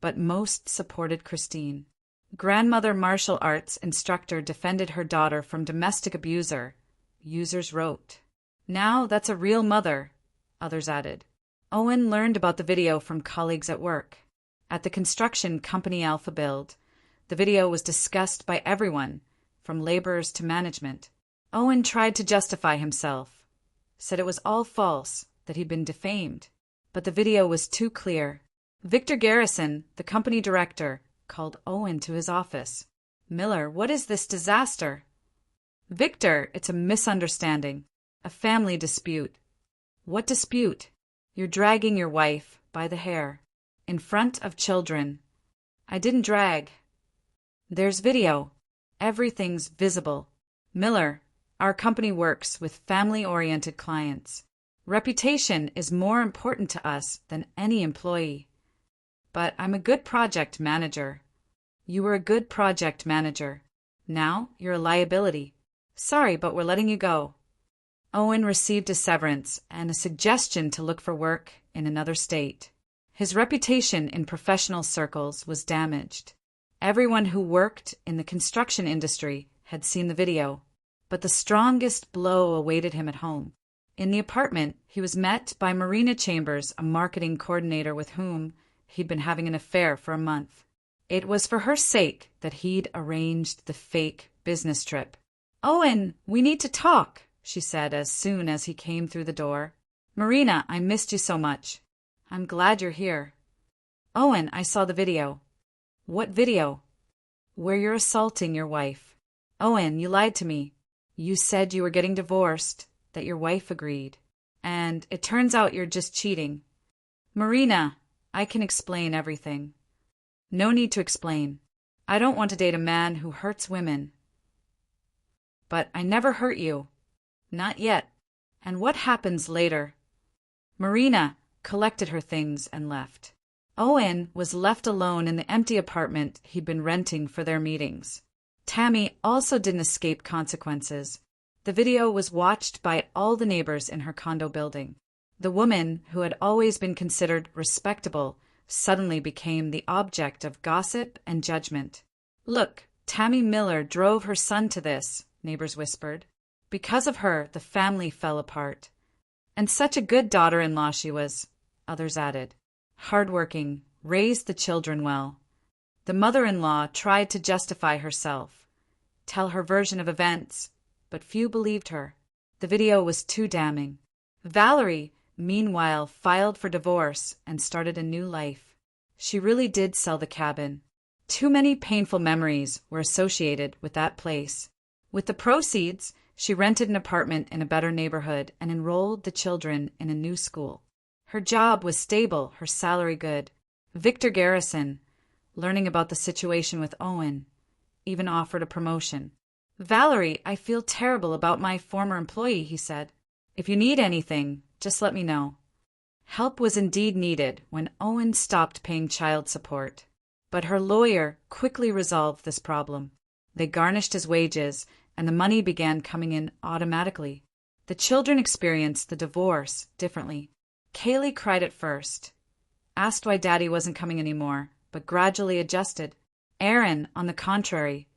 but most supported Christine. Grandmother martial arts instructor defended her daughter from domestic abuser, users wrote. Now that's a real mother, others added. Owen learned about the video from colleagues at work. At the construction company Alpha Build, the video was discussed by everyone, from laborers to management. Owen tried to justify himself, said it was all false, that he'd been defamed. But the video was too clear. Victor Garrison, the company director, called Owen to his office. Miller, what is this disaster? Victor, it's a misunderstanding. A family dispute. What dispute? You're dragging your wife by the hair. In front of children. I didn't drag. There's video. Everything's visible. Miller, our company works with family-oriented clients. Reputation is more important to us than any employee. But I'm a good project manager. You were a good project manager. Now you're a liability. Sorry, but we're letting you go. Owen received a severance and a suggestion to look for work in another state. His reputation in professional circles was damaged. Everyone who worked in the construction industry had seen the video, but the strongest blow awaited him at home. In the apartment, he was met by Marina Chambers, a marketing coordinator with whom he'd been having an affair for a month. It was for her sake that he'd arranged the fake business trip. Owen, we need to talk, she said as soon as he came through the door. Marina, I missed you so much. I'm glad you're here. Owen, I saw the video. What video? Where you're assaulting your wife. Owen, you lied to me. You said you were getting divorced, that your wife agreed. And it turns out you're just cheating. Marina, I can explain everything. No need to explain. I don't want to date a man who hurts women. But I never hurt you. Not yet. And what happens later? Marina collected her things and left. Owen was left alone in the empty apartment he'd been renting for their meetings. Tammy also didn't escape consequences. The video was watched by all the neighbors in her condo building. The woman, who had always been considered respectable, suddenly became the object of gossip and judgment. Look, Tammy Miller drove her son to this, neighbors whispered. Because of her, the family fell apart. And such a good daughter-in-law she was, others added. Hardworking, raised the children well. The mother-in-law tried to justify herself, tell her version of events, but few believed her. The video was too damning. Valerie, meanwhile, filed for divorce and started a new life. She really did sell the cabin. Too many painful memories were associated with that place. With the proceeds, she rented an apartment in a better neighborhood and enrolled the children in a new school. Her job was stable, her salary good. Victor Garrison, learning about the situation with Owen, even offered a promotion. Valerie, I feel terrible about my former employee, he said. If you need anything, just let me know. Help was indeed needed when Owen stopped paying child support. But her lawyer quickly resolved this problem. They garnished his wages, and the money began coming in automatically. The children experienced the divorce differently. Kaylee cried at first, asked why Daddy wasn't coming anymore, but gradually adjusted. Aaron, on the contrary,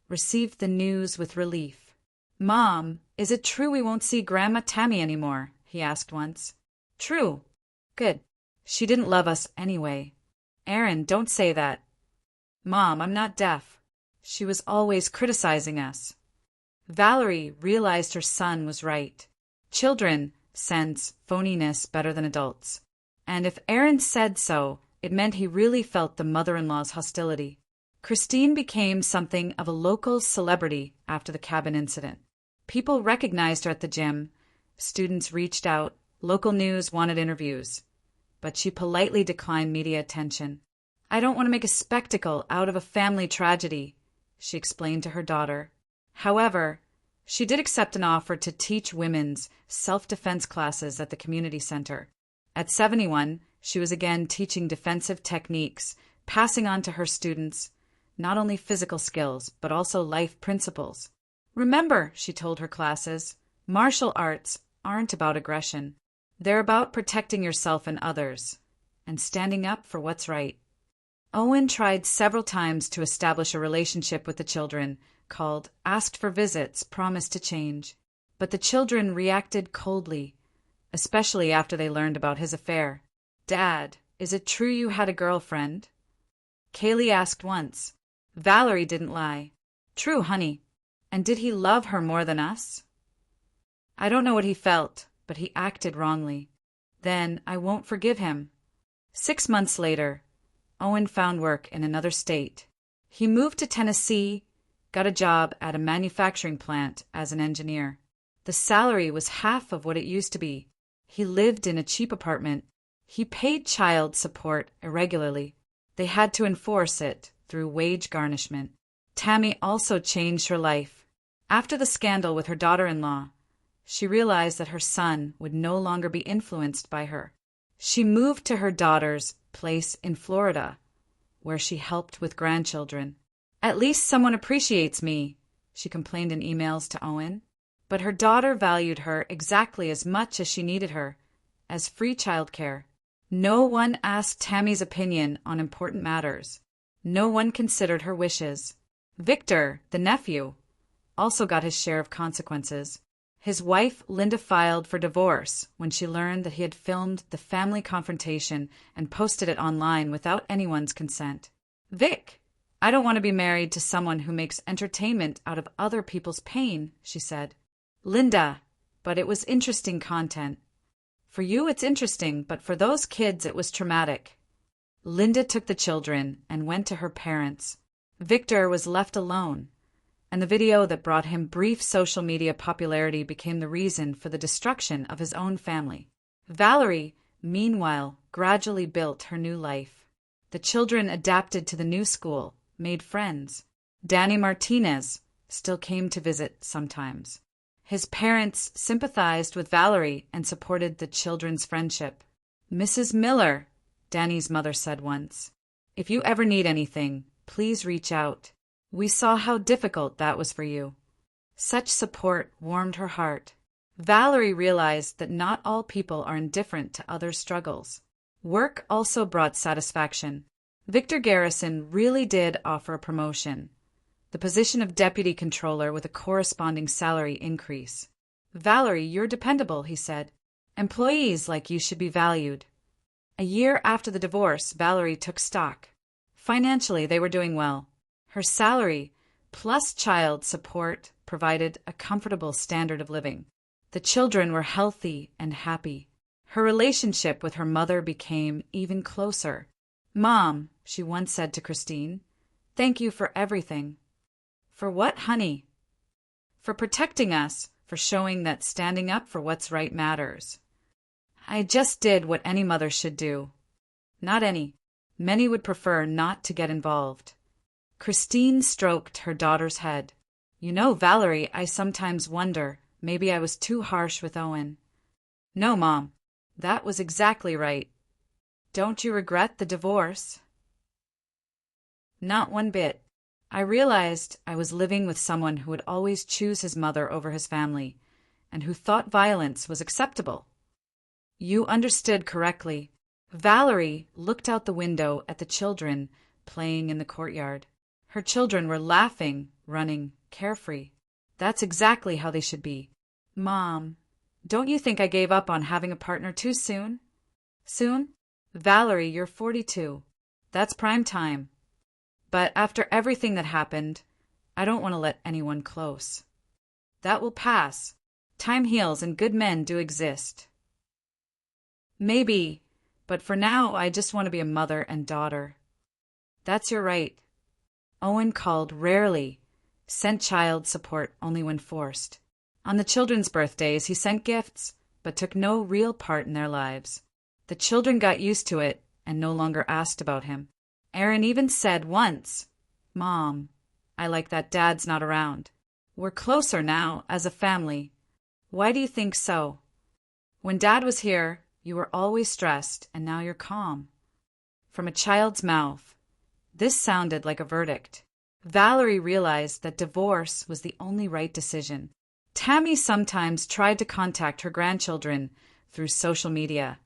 received the news with relief. Mom, is it true we won't see Grandma Tammy anymore? He asked once. True. Good. She didn't love us anyway. Aaron, don't say that. Mom, I'm not deaf. She was always criticizing us. Valerie realized her son was right. Children sense phoniness better than adults. And if Aaron said so, it meant he really felt the mother-in-law's hostility. Christine became something of a local celebrity after the cabin incident. People recognized her at the gym, students reached out, local news wanted interviews. But she politely declined media attention. "I don't want to make a spectacle out of a family tragedy," she explained to her daughter. However, she did accept an offer to teach women's self-defense classes at the community center. At 71, she was again teaching defensive techniques, passing on to her students not only physical skills, but also life principles. "Remember," she told her classes, "martial arts aren't about aggression. They're about protecting yourself and others, and standing up for what's right." Owen tried several times to establish a relationship with the children, called asked for visits, promised to change. But the children reacted coldly, especially after they learned about his affair. "Dad, is it true you had a girlfriend?" Kaylee asked once. Valerie didn't lie. "True, honey. And did he love her more than us?" "I don't know what he felt, but he acted wrongly." "Then I won't forgive him." 6 months later, Owen found work in another state. He moved to Tennessee, got a job at a manufacturing plant as an engineer. The salary was half of what it used to be. He lived in a cheap apartment. He paid child support irregularly. They had to enforce it through wage garnishment. Tammy also changed her life. After the scandal with her daughter-in-law, she realized that her son would no longer be influenced by her. She moved to her daughter's place in Florida, where she helped with grandchildren. "At least someone appreciates me," she complained in emails to Owen. But her daughter valued her exactly as much as she needed her, as free childcare. No one asked Tammy's opinion on important matters. No one considered her wishes. Victor, the nephew, also got his share of consequences. His wife, Linda, filed for divorce when she learned that he had filmed the family confrontation and posted it online without anyone's consent. "Vic, I don't want to be married to someone who makes entertainment out of other people's pain," she said. "Linda, but it was interesting content." "For you it's interesting, but for those kids it was traumatic." Linda took the children and went to her parents. Victor was left alone, and the video that brought him brief social media popularity became the reason for the destruction of his own family. Valerie, meanwhile, gradually built her new life. The children adapted to the new school, made friends. Danny Martinez still came to visit sometimes. His parents sympathized with Valerie and supported the children's friendship. "Mrs. Miller," Danny's mother said once, "if you ever need anything, please reach out. We saw how difficult that was for you." Such support warmed her heart. Valerie realized that not all people are indifferent to others' struggles. Work also brought satisfaction. Victor Garrison really did offer a promotion, the position of deputy controller with a corresponding salary increase. "Valerie, you're dependable," he said. "Employees like you should be valued." A year after the divorce, Valerie took stock. Financially, they were doing well. Her salary, plus child support, provided a comfortable standard of living. The children were healthy and happy. Her relationship with her mother became even closer. "Mom," she once said to Christine, "thank you for everything." "For what, honey?" "For protecting us, for showing that standing up for what's right matters." "I just did what any mother should do." Not any. Many would prefer not to get involved. Christine stroked her daughter's head. "You know, Valerie, I sometimes wonder, maybe I was too harsh with Owen." "No, Mom. That was exactly right." "Don't you regret the divorce?" "Not one bit. I realized I was living with someone who would always choose his mother over his family, and who thought violence was acceptable." "You understood correctly." Valerie looked out the window at the children playing in the courtyard. Her children were laughing, running, carefree. That's exactly how they should be. "Mom, don't you think I gave up on having a partner too soon?" "Soon? Valerie, you're 42. That's prime time. But after everything that happened, I don't want to let anyone close." "That will pass. Time heals and good men do exist." "Maybe, But for now, I just want to be a mother and daughter. That's your right. Owen called rarely, sent child support only when forced. On the children's birthdays, he sent gifts, but took no real part in their lives. The children got used to it and no longer asked about him. Aaron even said once, "Mom, I like that Dad's not around. We're closer now as a family." Why do you think so? When Dad was here, you were always stressed, and now you're calm. From a child's mouth. This sounded like a verdict. Valerie realized that divorce was the only right decision. Tammy sometimes tried to contact her grandchildren through social media,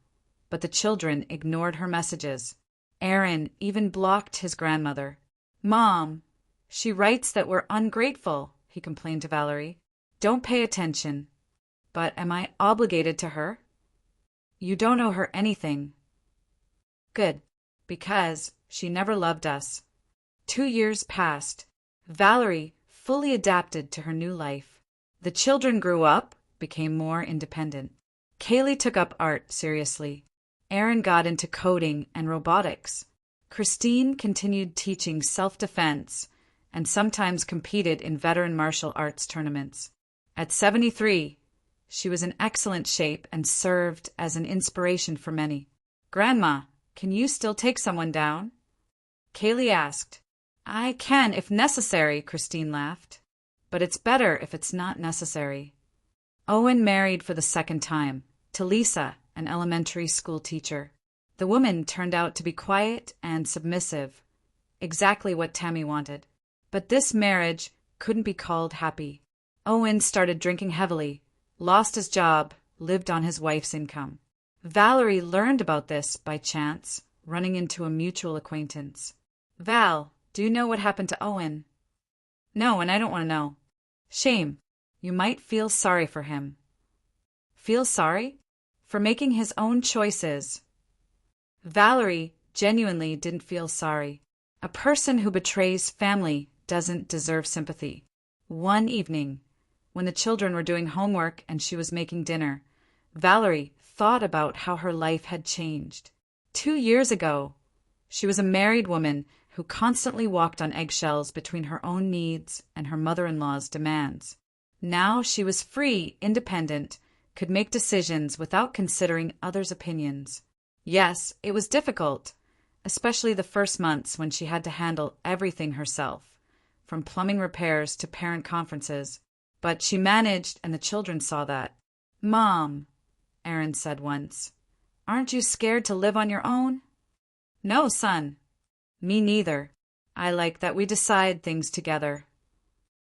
but the children ignored her messages. Aaron even blocked his grandmother. "Mom, she writes that we're ungrateful," he complained to Valerie. "Don't pay attention." "But am I obligated to her?" "You don't owe her anything." "Good, because she never loved us." 2 years passed. Valerie fully adapted to her new life. The children grew up, became more independent. Kaylee took up art seriously. Aaron got into coding and robotics. Christine continued teaching self-defense and sometimes competed in veteran martial arts tournaments. At 73, she was in excellent shape and served as an inspiration for many. "Grandma, can you still take someone down?" Kaylee asked. "I can if necessary," Christine laughed. "But it's better if it's not necessary." Owen married for the second time, to Lisa, an elementary school teacher. The woman turned out to be quiet and submissive, exactly what Tammy wanted. But this marriage couldn't be called happy. Owen started drinking heavily, lost his job, lived on his wife's income. Valerie learned about this by chance, running into a mutual acquaintance. "Val, do you know what happened to Owen?" "No, and I don't want to know." "Shame. You might feel sorry for him." "Feel sorry?" "For making his own choices." Valerie genuinely didn't feel sorry. A person who betrays family doesn't deserve sympathy. One evening, when the children were doing homework and she was making dinner, Valerie thought about how her life had changed. 2 years ago, she was a married woman who constantly walked on eggshells between her own needs and her mother-in-law's demands. Now she was free, independent, could make decisions without considering others' opinions. Yes, it was difficult, especially the first months when she had to handle everything herself, from plumbing repairs to parent conferences. But she managed, and the children saw that. "Mom," Aaron said once, "aren't you scared to live on your own?" "No, son." "Me neither. I like that we decide things together."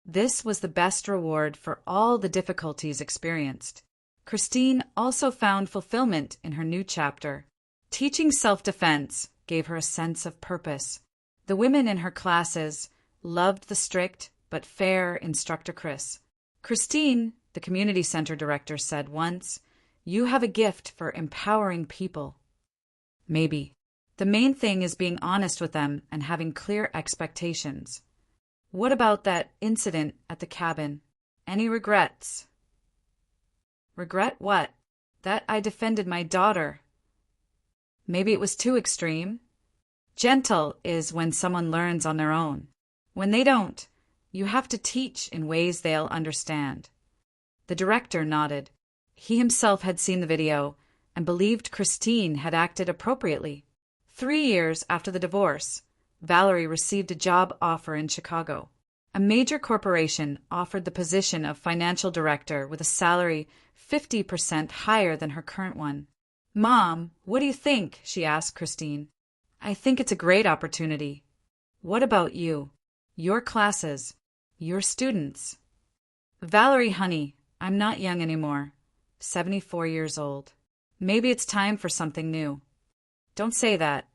This was the best reward for all the difficulties experienced. Christine also found fulfillment in her new chapter. Teaching self-defense gave her a sense of purpose. The women in her classes loved the strict but fair instructor Chris. Christine, the community center director, said once, "You have a gift for empowering people." Maybe. The main thing is being honest with them and having clear expectations. What about that incident at the cabin? Any regrets? Regret what? That I defended my daughter. Maybe it was too extreme. Gentle is when someone learns on their own. When they don't, you have to teach in ways they'll understand. The director nodded. He himself had seen the video and believed Christine had acted appropriately. 3 years after the divorce, Valerie received a job offer in Chicago. A major corporation offered the position of financial director with a salary 50% higher than her current one. "Mom, what do you think?" she asked Christine. "I think it's a great opportunity." "What about you? Your classes? Your students?" "Valerie, honey, I'm not young anymore. 74 years old. Maybe it's time for something new." "Don't say that."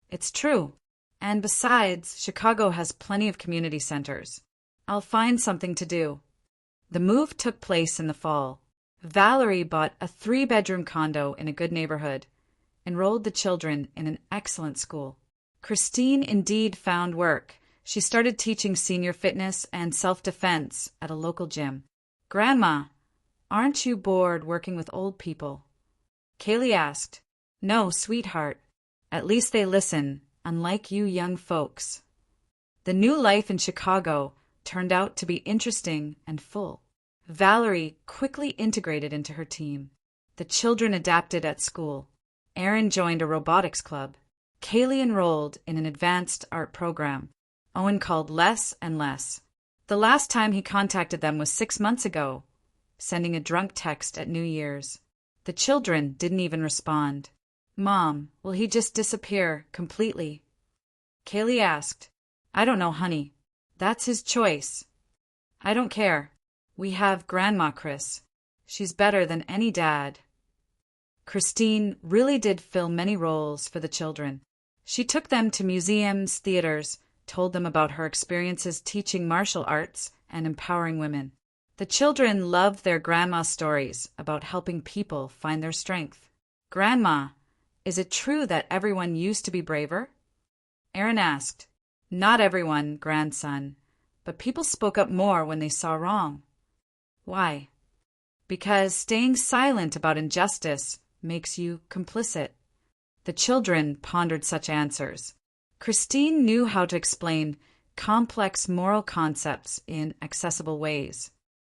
"It's true. And besides, Chicago has plenty of community centers. I'll find something to do." The move took place in the fall. Valerie bought a 3-bedroom condo in a good neighborhood, enrolled the children in an excellent school. Christine indeed found work. She started teaching senior fitness and self-defense at a local gym. "Grandma, aren't you bored working with old people?" Kaylee asked. No, sweetheart. At least they listen, unlike you young folks. The new life in Chicago turned out to be interesting and full. Valerie quickly integrated into her team. The children adapted at school. Erin joined a robotics club. Kaylee enrolled in an advanced art program. Owen called less and less. The last time he contacted them was 6 months ago, sending a drunk text at New Year's. The children didn't even respond. Mom, will he just disappear completely? Kaylee asked. I don't know, honey. That's his choice. I don't care. We have Grandma Chris. She's better than any dad. Christine really did fill many roles for the children. She took them to museums, theaters, told them about her experiences teaching martial arts and empowering women. The children loved their grandma's stories about helping people find their strength. Grandma, is it true that everyone used to be braver? Erin asked. Not everyone, grandson, but people spoke up more when they saw wrong. Why? Because staying silent about injustice makes you complicit. The children pondered such answers. Christine knew how to explain complex moral concepts in accessible ways.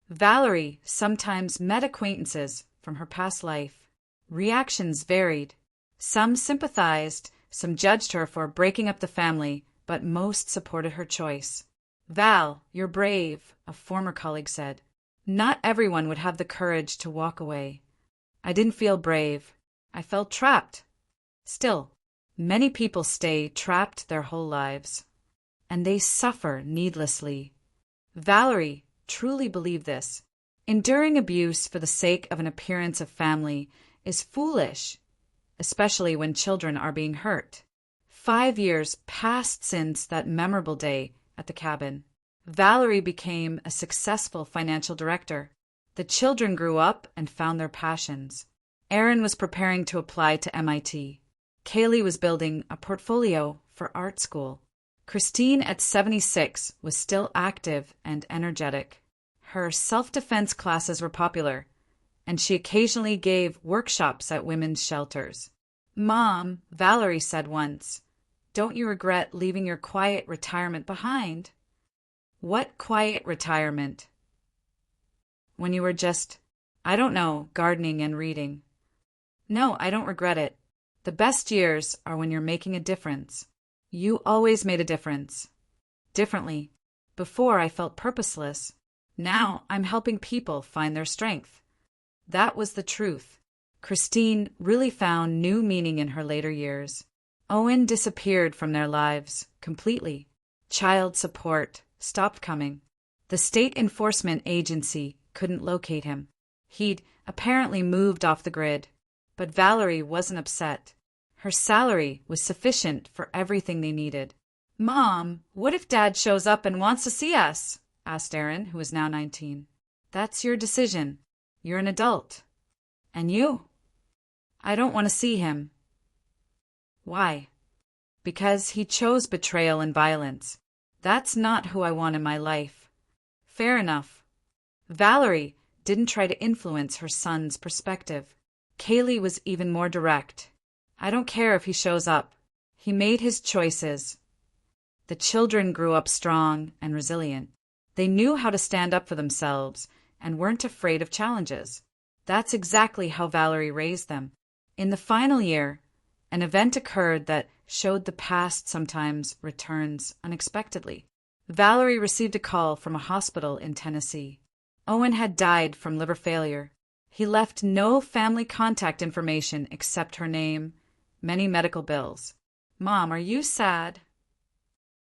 Valerie sometimes met acquaintances from her past life. Reactions varied. Some sympathized, some judged her for breaking up the family, but most supported her choice. Val, you're brave, a former colleague said. Not everyone would have the courage to walk away. I didn't feel brave. I felt trapped. Still, many people stay trapped their whole lives, and they suffer needlessly. Valerie truly believed this. Enduring abuse for the sake of an appearance of family is foolish, especially when children are being hurt. 5 years passed since that memorable day at the cabin. Valerie became a successful financial director. The children grew up and found their passions. Erin was preparing to apply to MIT. Kaylee was building a portfolio for art school. Christine, at 76, was still active and energetic. Her self-defense classes were popular, and she occasionally gave workshops at women's shelters. Mom, Valerie said once, don't you regret leaving your quiet retirement behind? What quiet retirement? When you were just, I don't know, gardening and reading. No, I don't regret it. The best years are when you're making a difference. You always made a difference. Differently. Before I felt purposeless. Now I'm helping people find their strength. That was the truth. Christine really found new meaning in her later years. Owen disappeared from their lives completely. Child support stopped coming. The state enforcement agency couldn't locate him. He'd apparently moved off the grid. But Valerie wasn't upset. Her salary was sufficient for everything they needed. Mom, what if Dad shows up and wants to see us? Asked Erin, who was now 19. That's your decision. You're an adult. And you? I don't want to see him. Why? Because he chose betrayal and violence. That's not who I want in my life. Fair enough. Valerie didn't try to influence her son's perspective. Kaylee was even more direct. I don't care if he shows up. He made his choices. The children grew up strong and resilient. They knew how to stand up for themselves and weren't afraid of challenges. That's exactly how Valerie raised them. In the final year, an event occurred that showed the past sometimes returns unexpectedly. Valerie received a call from a hospital in Tennessee. Owen had died from liver failure. He left no family contact information except her name, many medical bills. Mom, are you sad?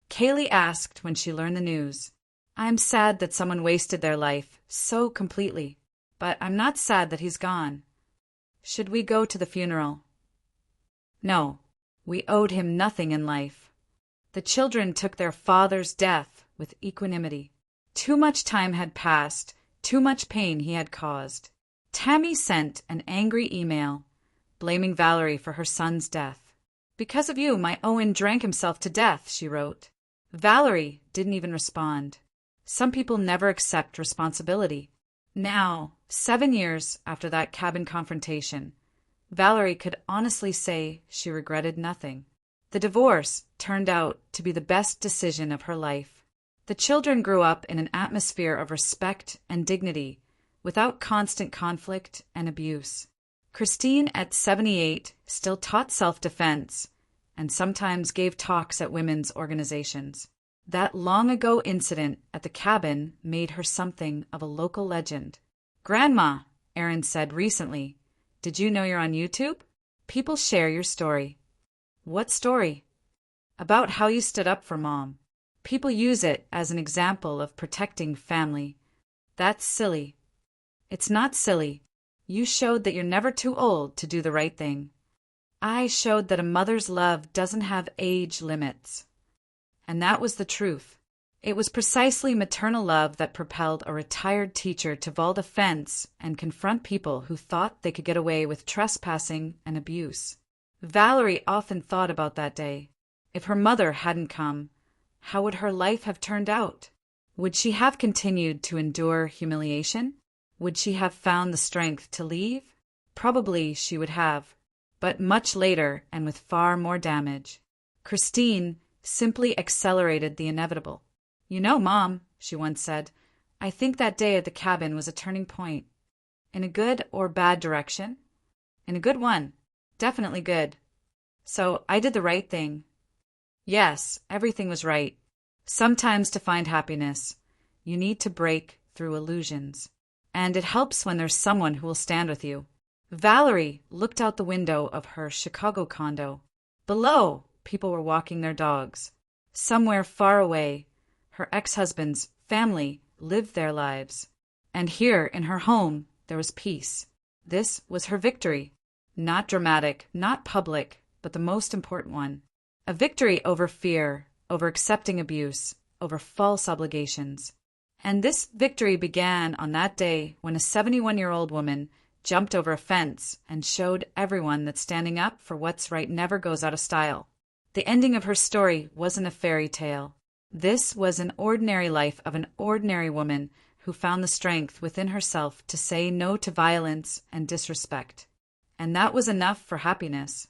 Kaylee asked when she learned the news. I'm sad that someone wasted their life so completely, but I'm not sad that he's gone. Should we go to the funeral? No, we owed him nothing in life. The children took their father's death with equanimity. Too much time had passed, too much pain he had caused. Tammy sent an angry email, blaming Valerie for her son's death. Because of you, my Owen drank himself to death, she wrote. Valerie didn't even respond. Some people never accept responsibility. Now, 7 years after that cabin confrontation, Valerie could honestly say she regretted nothing. The divorce turned out to be the best decision of her life. The children grew up in an atmosphere of respect and dignity, without constant conflict and abuse. Christine, at 78, still taught self-defense and sometimes gave talks at women's organizations. That long-ago incident at the cabin made her something of a local legend. "Grandma," Aaron said recently, "did you know you're on YouTube? People share your story." "What story?" "About how you stood up for Mom. People use it as an example of protecting family." "That's silly." "It's not silly. You showed that you're never too old to do the right thing." "I showed that a mother's love doesn't have age limits." And that was the truth. It was precisely maternal love that propelled a retired teacher to vault a fence and confront people who thought they could get away with trespassing and abuse. Valerie often thought about that day. If her mother hadn't come, how would her life have turned out? Would she have continued to endure humiliation? Would she have found the strength to leave? Probably she would have, but much later and with far more damage. Christine simply accelerated the inevitable. "You know, Mom," she once said, "I think that day at the cabin was a turning point." "In a good or bad direction?" "In a good one. Definitely good." "So I did the right thing." Yes, everything was right. Sometimes to find happiness, you need to break through illusions. And it helps when there's someone who will stand with you. Valerie looked out the window of her Chicago condo. Below, people were walking their dogs. Somewhere far away, her ex-husband's family lived their lives. And here, in her home, there was peace. This was her victory. Not dramatic, not public, but the most important one. A victory over fear, over accepting abuse, over false obligations. And this victory began on that day when a 71-year-old woman jumped over a fence and showed everyone that standing up for what's right never goes out of style. The ending of her story wasn't a fairy tale. This was an ordinary life of an ordinary woman who found the strength within herself to say no to violence and disrespect. And that was enough for happiness.